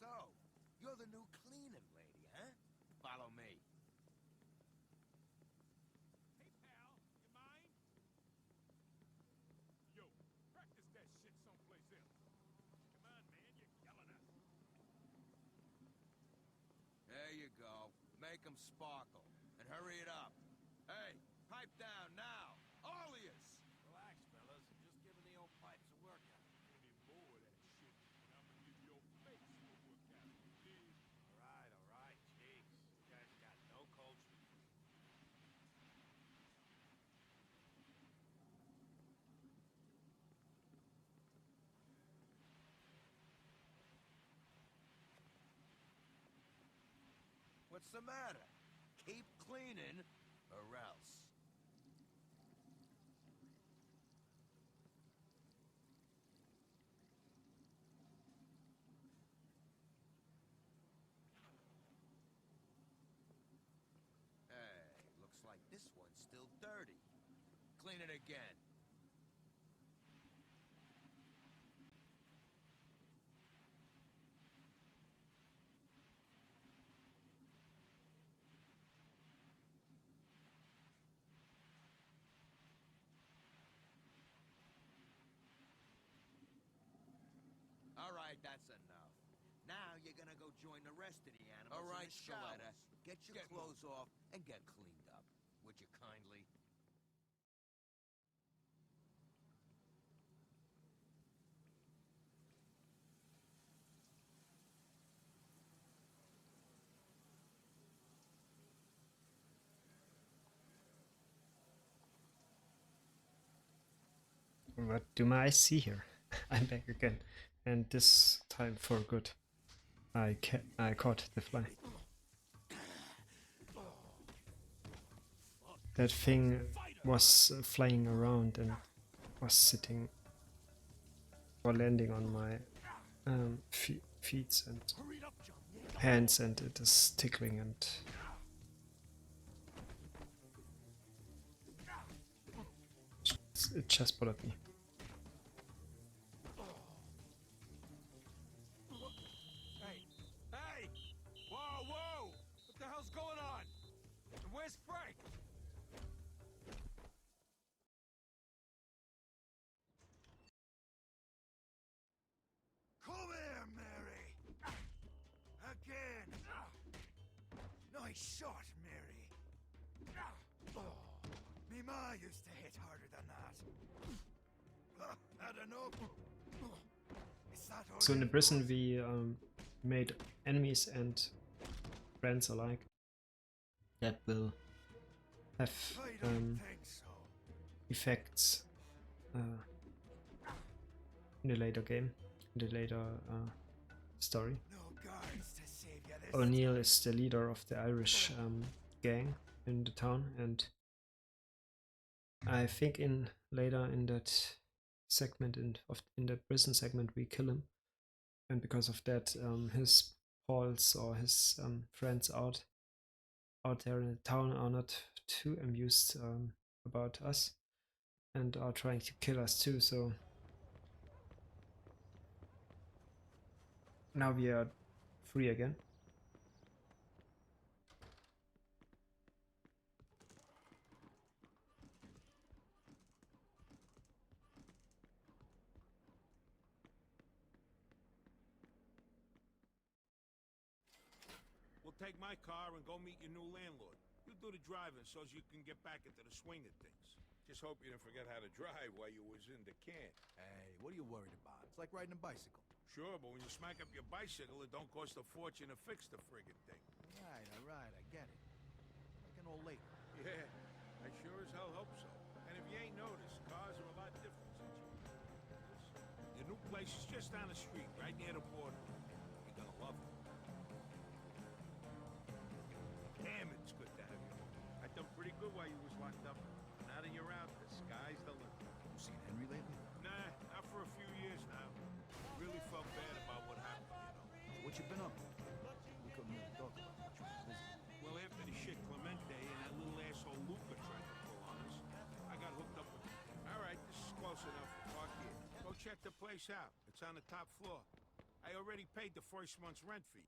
So, you're the new cleaning lady, huh? Follow me. Hey, pal, you mind? Yo, practice that shit someplace else. Come on, man, you're yelling at us. There you go. Make 'em sparkle. And hurry it up. Hey, pipe down now. All of yous. Relax, fellas. I'm just giving the old pipes a workout. Any more of that shit, and I'm gonna give your face a workout. Dig? All right. Jeez. You guys got no culture. What's the matter? Keep cleaning, or else. Hey, looks like this one's still dirty. Clean it again. All right, that's enough. Now you're gonna go join the rest of the animals. All right, Scaletta. Get your clothes off and get cleaned up. Would you kindly? What do my eyes see here? I'm back again, and this time for good. I caught the fly. That thing was flying around and was sitting or landing on my feet and hands, and it is tickling, and it just bothered me. Hey! Whoa, whoa! What the hell's going on? And where's Frank? Come here, Mary! Again! Nice shot, Mary. Me ma used to hit harder than that. Had enough? Is that all So in the you prison got? we made enemies and friends alike that will have I don't think so. effects in the later game, in the later story. No guards to save you this O'Neill is the leader of the Irish gang in the town, and I think later in that segment in that prison segment we kill him, and because of that his pals or his friends out there in the town are not too amused about us and are trying to kill us too. So now we are free again. We'll take my car and go meet your new landlord. You do the driving so as you can get back into the swing of things. Just hope you didn't forget how to drive while you was in the camp. Hey, what are you worried about? It's like riding a bicycle. Sure, but when you smack up your bicycle, it don't cost a fortune to fix the friggin' thing. All right, I get it. Like an old lady. Yeah, I sure as hell hope so. And if you ain't noticed, cars are a lot different since you. Your new place is just down the street, right near the border. You're gonna love it. Damn, it's good to have you. I done pretty good while you was locked up. Now that you're out, the sky's the limit. You seen Henry lately? Nah, not for a few years now. Really felt bad about what happened, you know. So what you been up to? We couldn't really talk about much. We were busy. Well, after the shit Clemente and that little asshole Luca tried to pull on us, I got hooked up with... All right, this is close enough. Park here. Go check the place out. It's on the top floor. I already paid the first month's rent fee.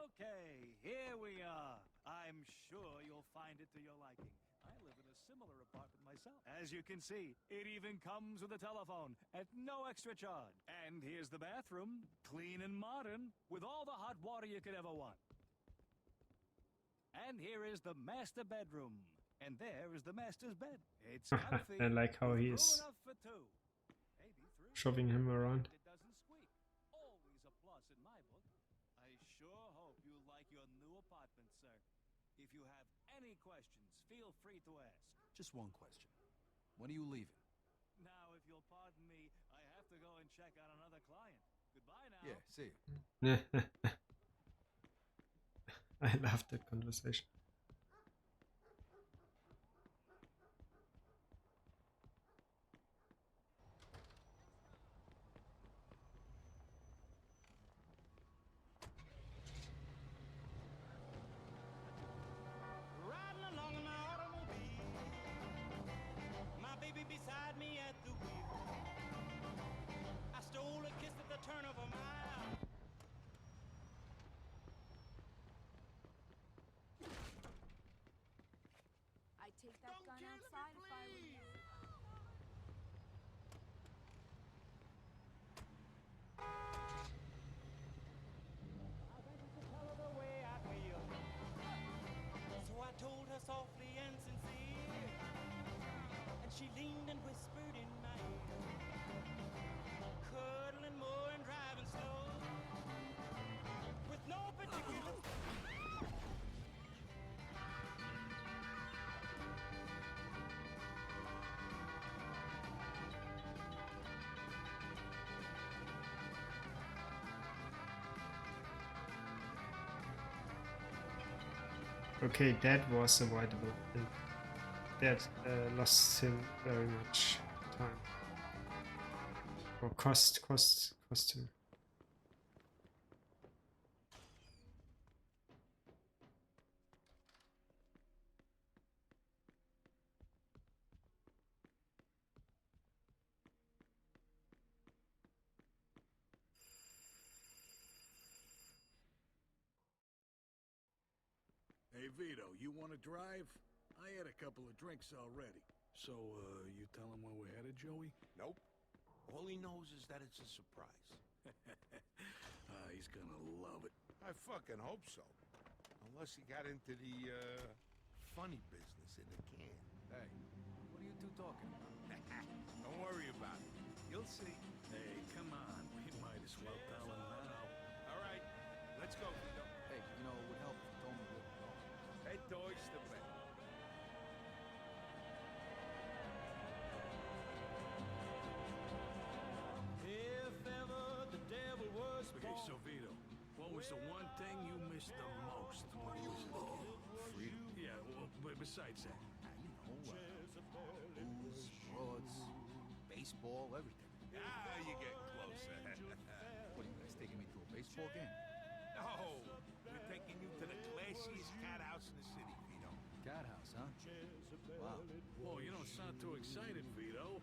Okay, here we are. I'm sure you'll find it to your liking. I live in a similar apartment myself. As you can see, it even comes with a telephone at no extra charge. And here's the bathroom, clean and modern, with all the hot water you could ever want. And here is the master bedroom. And there is the master's bed. It's comfy. I like how he room is enough for two. Maybe three. shoving him around. It doesn't squeak. Always a plus in my book. I sure hope you like your new apartment, sir. If you have any questions, feel free to ask. Just one question. When are you leaving? Now, if you'll pardon me, I have to go and check on another client. Goodbye now. Yeah, see you. I love that conversation. Riding along in my automobile, my baby beside me at the wheel. I stole a kiss at the turn of a mile. take that gun outside if I were you. So I told her softly and sincere, and she leaned and whispered in my ear, cuddling more and driving slow, with no particular. Okay, that was avoidable, and that lost him very much time. Or cost him. Hey, Vito, you want to drive? I had a couple of drinks already. So, you tell him where we're headed, Joey? Nope. All he knows is that it's a surprise. He's gonna love it. I fucking hope so. Unless he got into the, funny business in the can. Hey, what are you two talking about? Don't worry about it. You'll see. Hey, come on. We might as well tell him now. All right, let's go, Vito. Hey, you know, it would help if you told me where we're going. Head towards the bank. If ever the devil was Okay, so Vito, what was the one thing you missed the most when you was a kid? Freedom. Yeah, well, but besides that. You know, booze, broads, baseball, everything. Ah, you're getting closer. What, are you guys taking me to a baseball game? No, we're taking you to the classiest cat house in the city, Vito. Cat house, huh? Wow. Whoa, you don't sound too excited, Vito.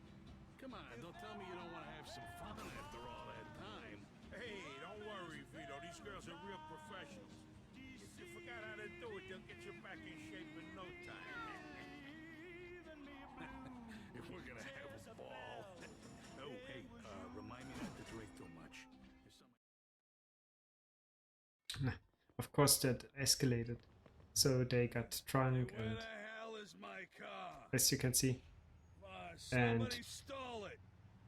Come on, don't tell me you don't want to have some fun after all that time. Hey, don't worry, Vito. These girls are real professionals. If you forgot how to do it, they'll get you back in shape in no time. If we're gonna have a ball. Oh, hey, remind me not to drink too much. Of course, that escalated. So they got drunk, Where and the hell is my car? as you can see, Somebody stole it.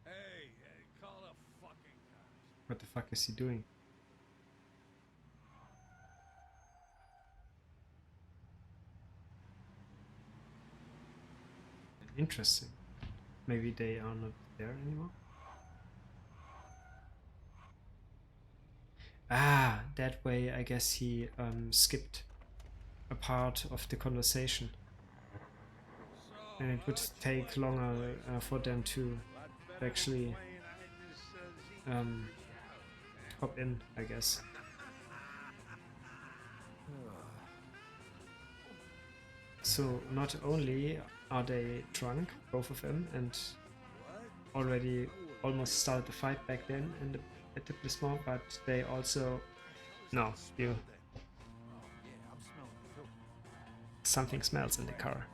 Hey, call the fucking cops. what the fuck is he doing? Interesting. Maybe they are not there anymore. Ah, that way I guess he skipped a part of the conversation. And it would take longer for them to actually hop in, I guess. So not only are they drunk, both of them, and already almost started the fight back then at the Blismore, but they also... No, you... Something smells in the car.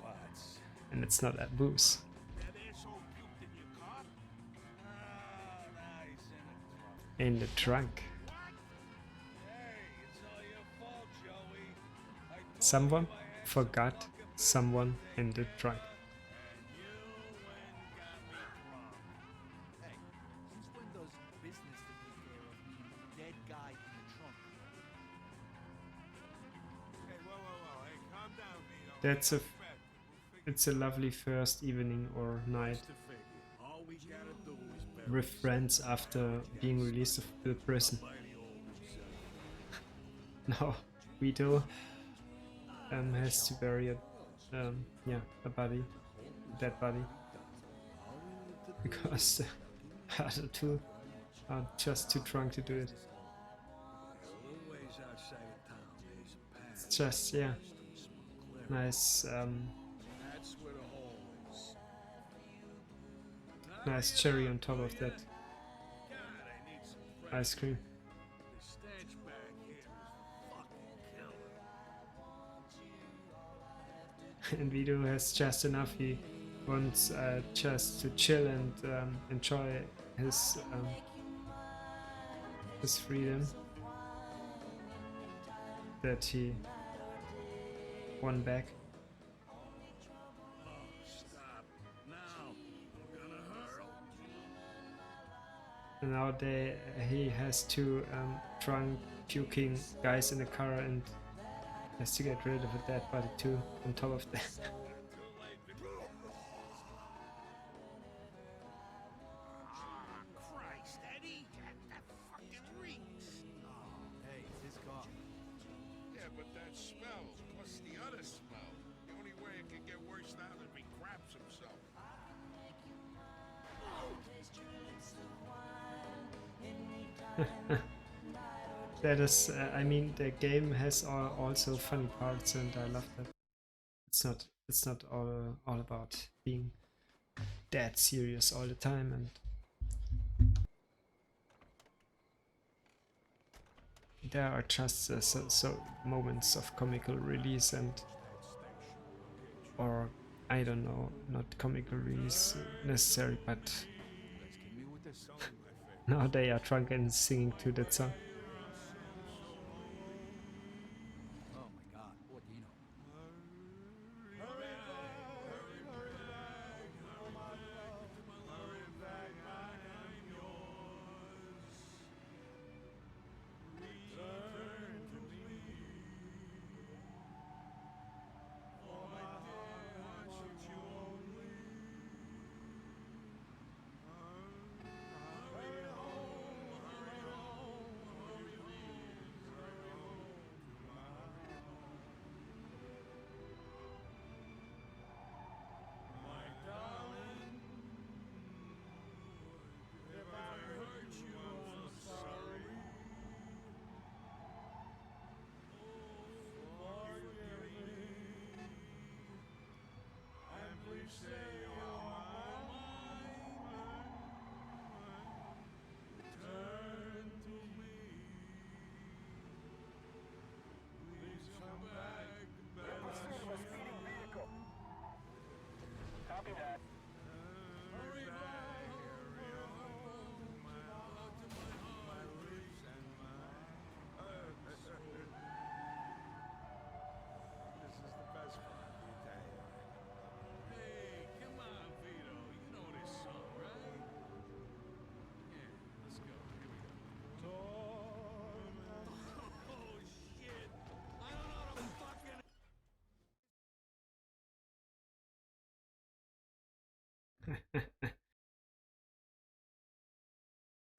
And it's not that booze. In the trunk. Someone forgot someone in the trunk. Hey, since when does business to take care of mean dead guy in the trunk? Hey, whoa. Hey, calm down, Vito. It's a lovely first evening or night with friends after being released of the prison. Now Vito has to bury a body, dead body, because the other two are just too drunk to do it. It's just, yeah, nice nice cherry on top of that ice cream. and Vito has just enough. He wants just to chill and enjoy his freedom that he won back. Stop. Now. I'm gonna hurl. And now he has two drunk puking guys in the car and has to get rid of a dead body too on top of that. Christ, Eddie! That fucking reeks! Hey, it's his car. Yeah, but that smell, plus the other smell. The only way it can get worse now is if he craps himself. That is, I mean, the game has also funny parts, and I love that. It's not all about being dead serious all the time, and there are just so moments of comical release and, or I don't know, not comical release necessary, but now they are drunk and singing to that song. Oh my god, poor Dino.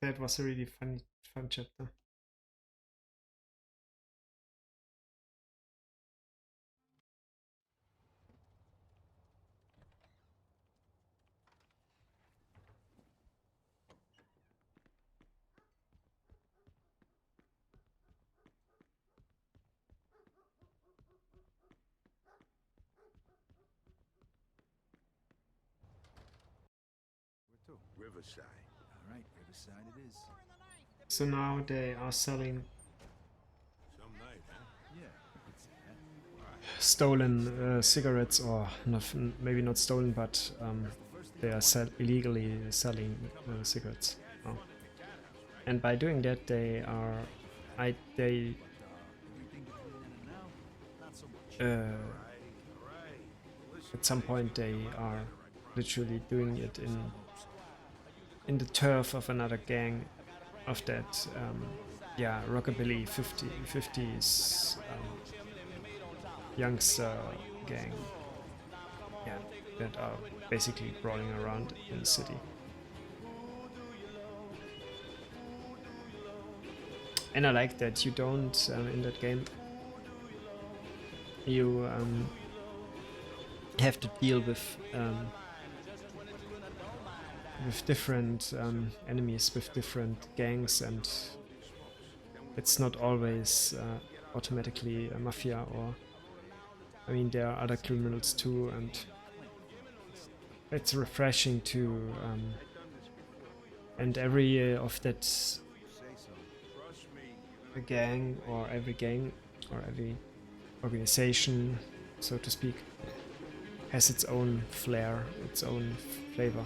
That was a really fun chapter. Where to? Riverside. Alright, Riverside it is. So now they are selling Some night, huh? Yeah, it's that. stolen cigarettes, or not, maybe not stolen, but they are illegally selling cigarettes. Oh. And by doing that, they are, at some point they are literally doing it in the turf of another gang of that yeah, rockabilly 50s youngster gang, yeah, that are basically brawling around in the city. And I like that you don't in that game you have to deal with different enemies, with different gangs, and it's not always automatically a mafia, or I mean there are other criminals too, and it's refreshing to and every of that gang, or every gang, or every organization, so to speak, has its own flair, its own flavor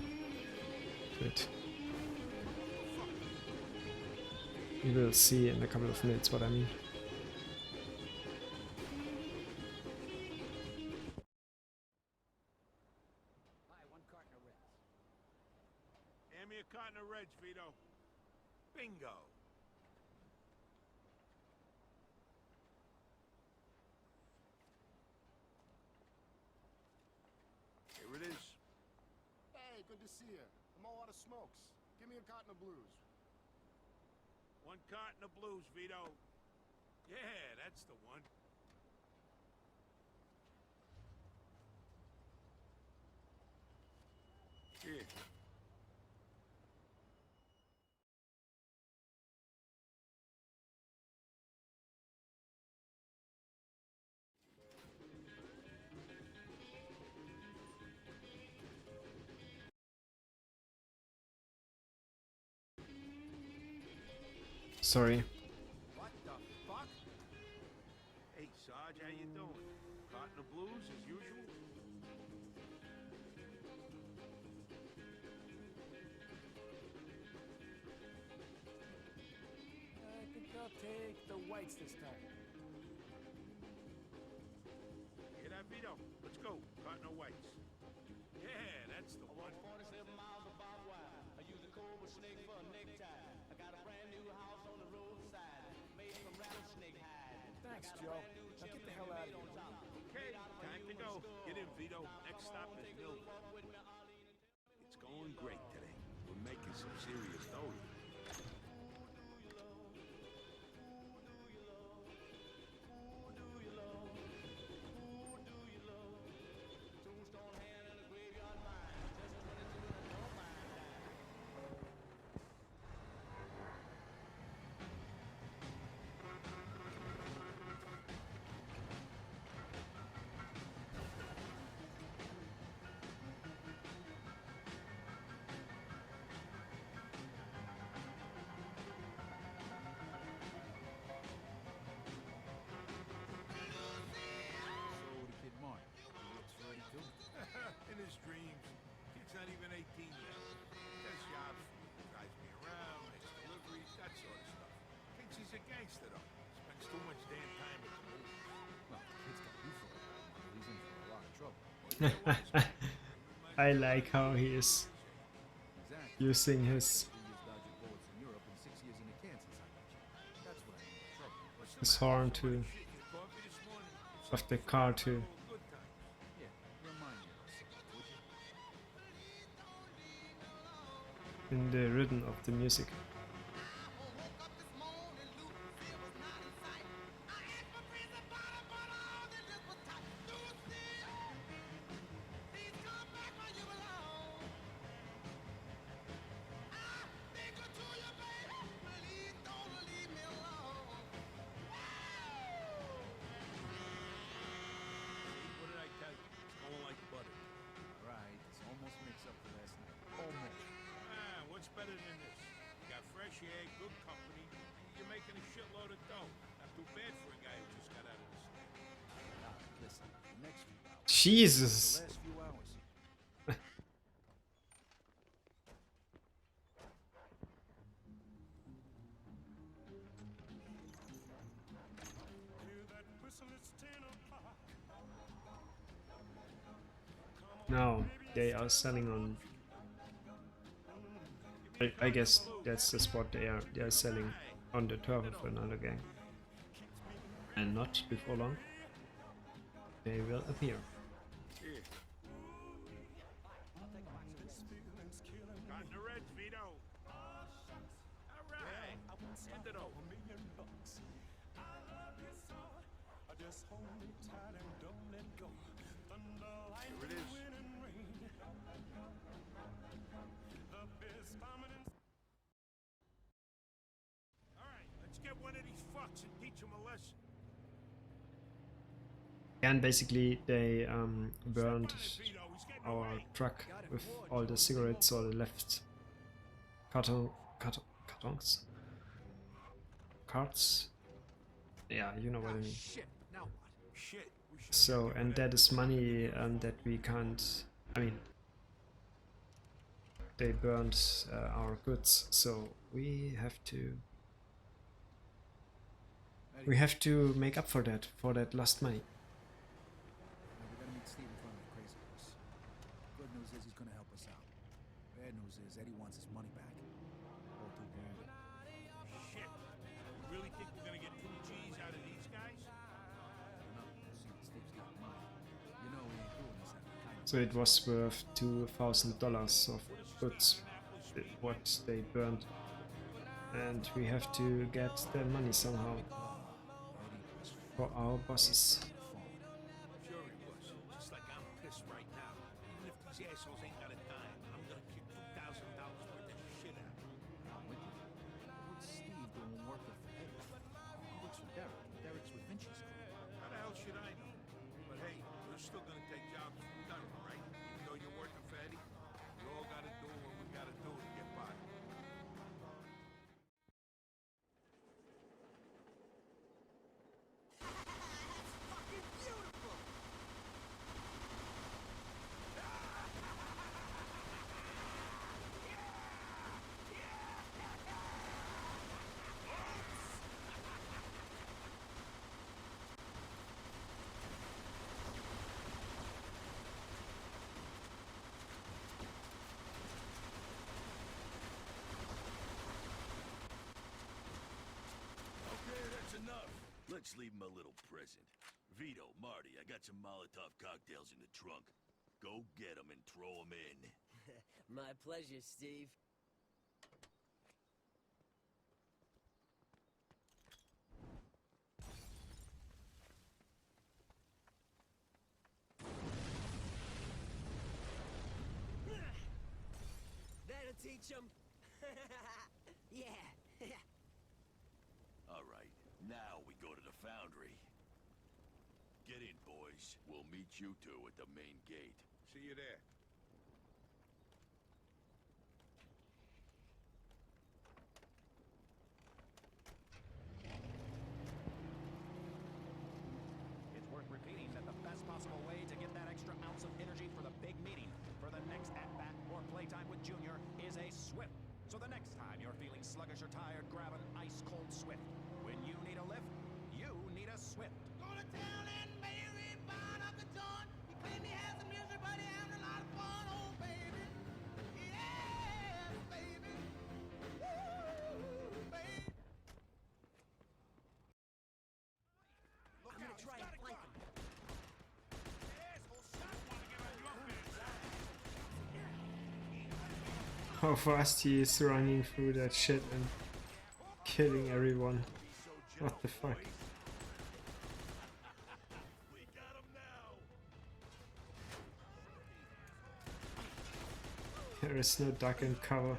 to it. You will see in a couple of minutes what I mean. Hand me a carton of Reds, Vito. Bingo. Here it is. Hey, good to see you. I'm all out of smokes. Give me a carton of blues. One carton of blues, Vito. Yeah, that's the one. Here. Sorry. What the fuck? Hey, Sarge, how you doing? Carton of blues as usual? I think I'll take the whites this time. Hear that, Vito? Let's go. Carton of whites. Yeah, that's the one. 47 miles of barbed wire. I use a cobra snake for a necktie. I got a brand new house on the roadside, made from rattlesnake hide. Thanks, Joe. Now get the hell out of here. Okay, time to go. Get in, Vito. Next stop is Millville. It's going great today. We're making some serious dough. In his dreams. Kid's not even 18 yet. Does jobs, drives me around, makes deliveries, that sort of stuff. Thinks he's a gangster though. Spends too much damn time at the movies. Well, the kid's got you for a ride now. He's in for a lot of trouble. I like how he is using his horn to of the car to in the rhythm of the music. Better than this. You got fresh air, good company. You're making a shitload of dough. Not too bad for a guy who just got out of the snake. Now, listen, the next few hours. Jesus. The last few hours. Now they are selling on. I guess that's the spot they are selling on the turf of another gang, and not before long they will appear. Here. Got the Reds, Vito. All right. Hand it over. Here it is. Get one of these fucks and teach him a lesson. And basically they burned our truck with all the cigarettes or the left cartons. Carts? Yeah, you know what I mean. Shit, now what? Shit, we So, and that is money that we can't, I mean, they burned our goods, so we have to make up for that lost money. We gotta meet Steve in front of the crazy horse. Good news is he's gonna help us out. Bad news is Eddie wants his money back. All too bad. Shit. You really think we're gonna get 2 G's out of these guys? No, see, Steve's got money. You know he ain't doing this out of kindness. So it was worth $2,000 of goods, what they burned. And we have to get the money somehow for our bosses. Sure he was. Just like I'm pissed right now. Even if these assholes ain't got a dime, I'm gonna kick $2,000 worth of shit out of them. I'm with you. What's Steve doing working for Eddie? He works for Derek. Derek's with Vinci's crew. How the hell should I know? But hey, we're still gonna take jobs from Durham, right? Even though you're working for Eddie? We all gotta do what we gotta do to get by. Okay, that's enough. Let's leave him a little present. Vito, Marty, I got some Molotov cocktails in the trunk. Go get them and throw them in. My pleasure, Steve. That'll teach him. Yeah. All right, now we go to the foundry. Get in, boys. We'll meet you two at the main gate. See you there. It's worth repeating that the best possible way to get that extra ounce of energy for the big meeting, for the next at-bat or playtime with Junior, is a Swift. So the next time you're feeling sluggish or tired, grab an ice-cold Swift. When you need a lift, you need a Swift. Go to town and Mary buying up the joint. He claimed he has some music, but he having a lot of fun, oh baby. Yeah, baby. Woo, baby. I'm gonna try and flank him. How fast he is running through that shit and killing everyone. What the fuck? There is no duck and cover. I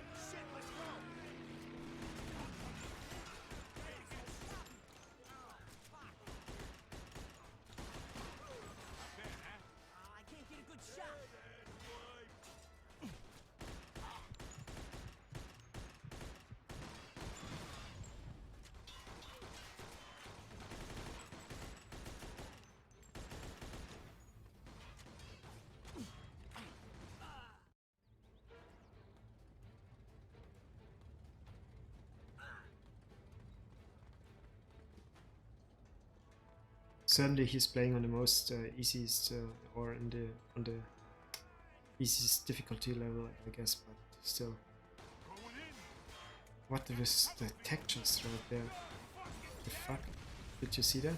can't get a good shot. Certainly he's playing on the most easiest or on the easiest difficulty level, I guess, but still. What was the textures right there? The fuck? Did you see that?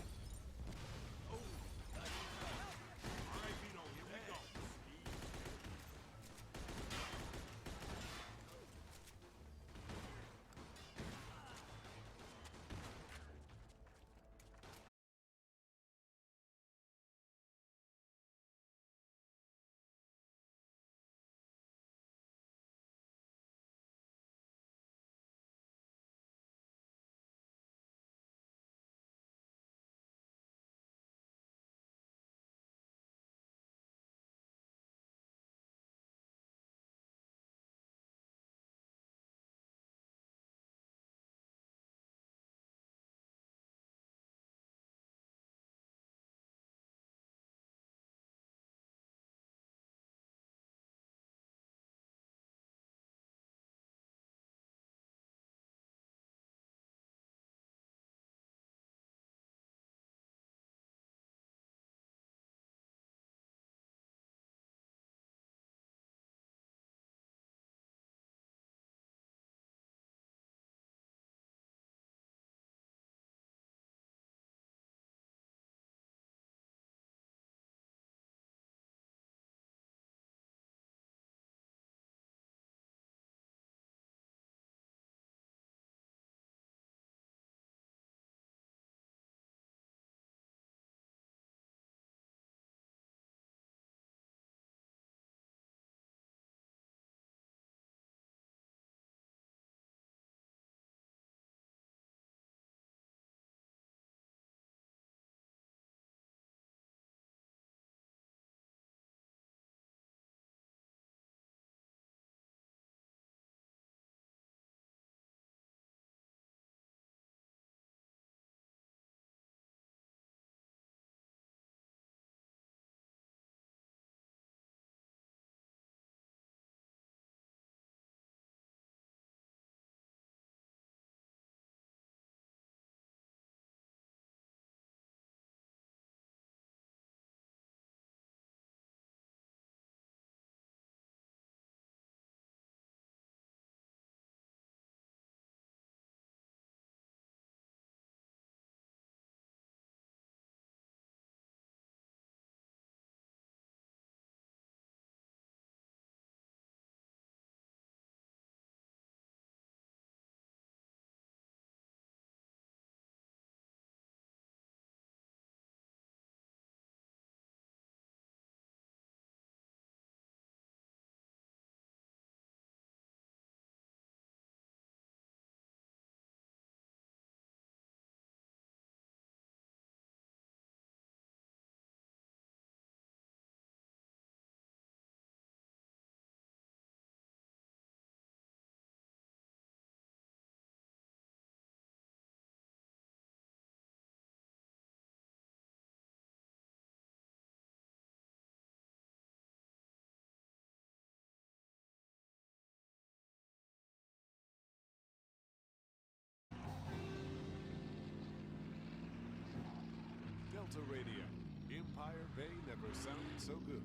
Delta Radio. Empire Bay never sounded so good,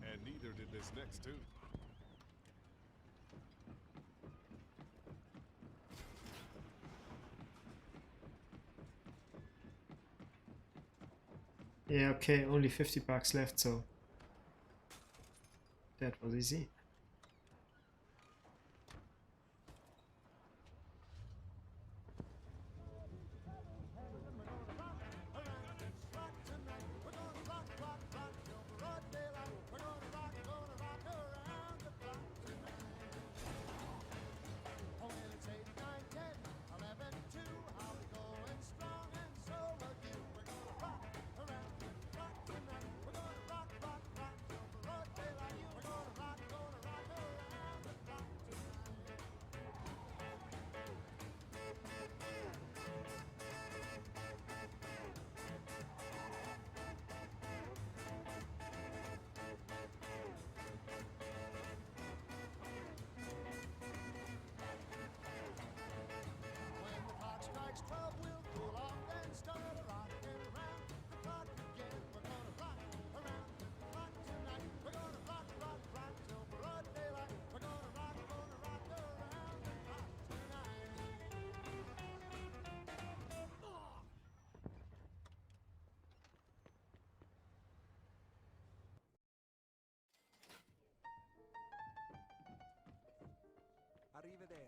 and neither did this next tune. Yeah, okay, only 50 bucks left, so that was easy. Arrivederci.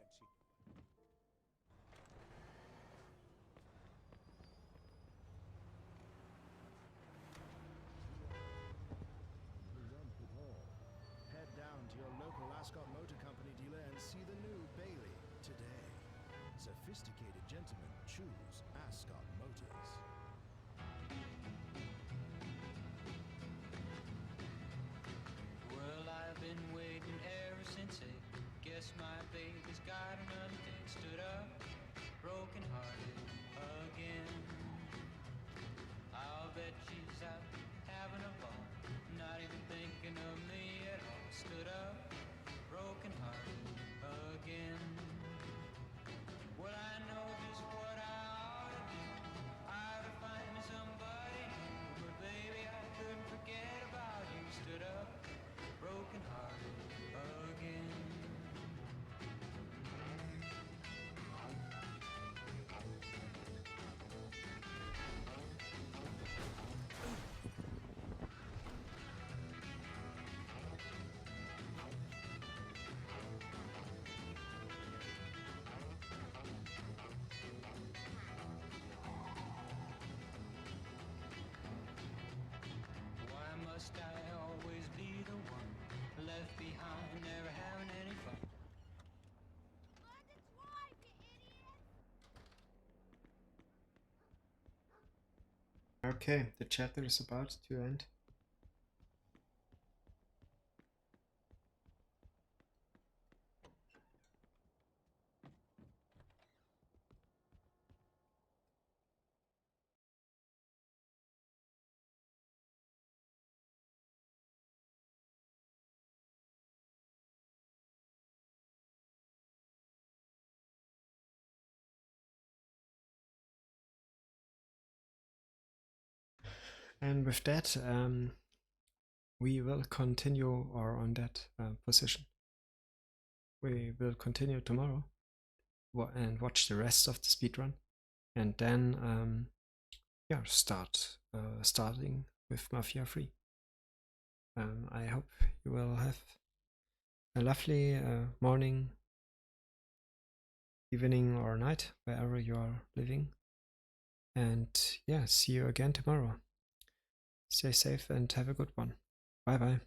Head down to your local Ascot Motor Company dealer and see the new Bailey today. Sophisticated gentlemen choose Ascot Motors. Well, I've been waiting ever since I guess my baby's got another day. Stood up, broken hearted again. I'll bet she's out having a ball, not even thinking of me at all. Stood up, broken hearted again. Well, I know just what I ought to do. I ought to find me somebody new, but baby, I couldn't forget about you. Stood up, broken hearted again. Why must I always be the one left behind, never having any fun? Okay, the chapter is about to end. And with that, we will continue on that position. We will continue tomorrow and watch the rest of the speedrun, and then yeah, starting with Mafia 3. I hope you will have a lovely morning, evening, or night wherever you are living. And yeah, see you again tomorrow. Stay safe and have a good one. Bye bye.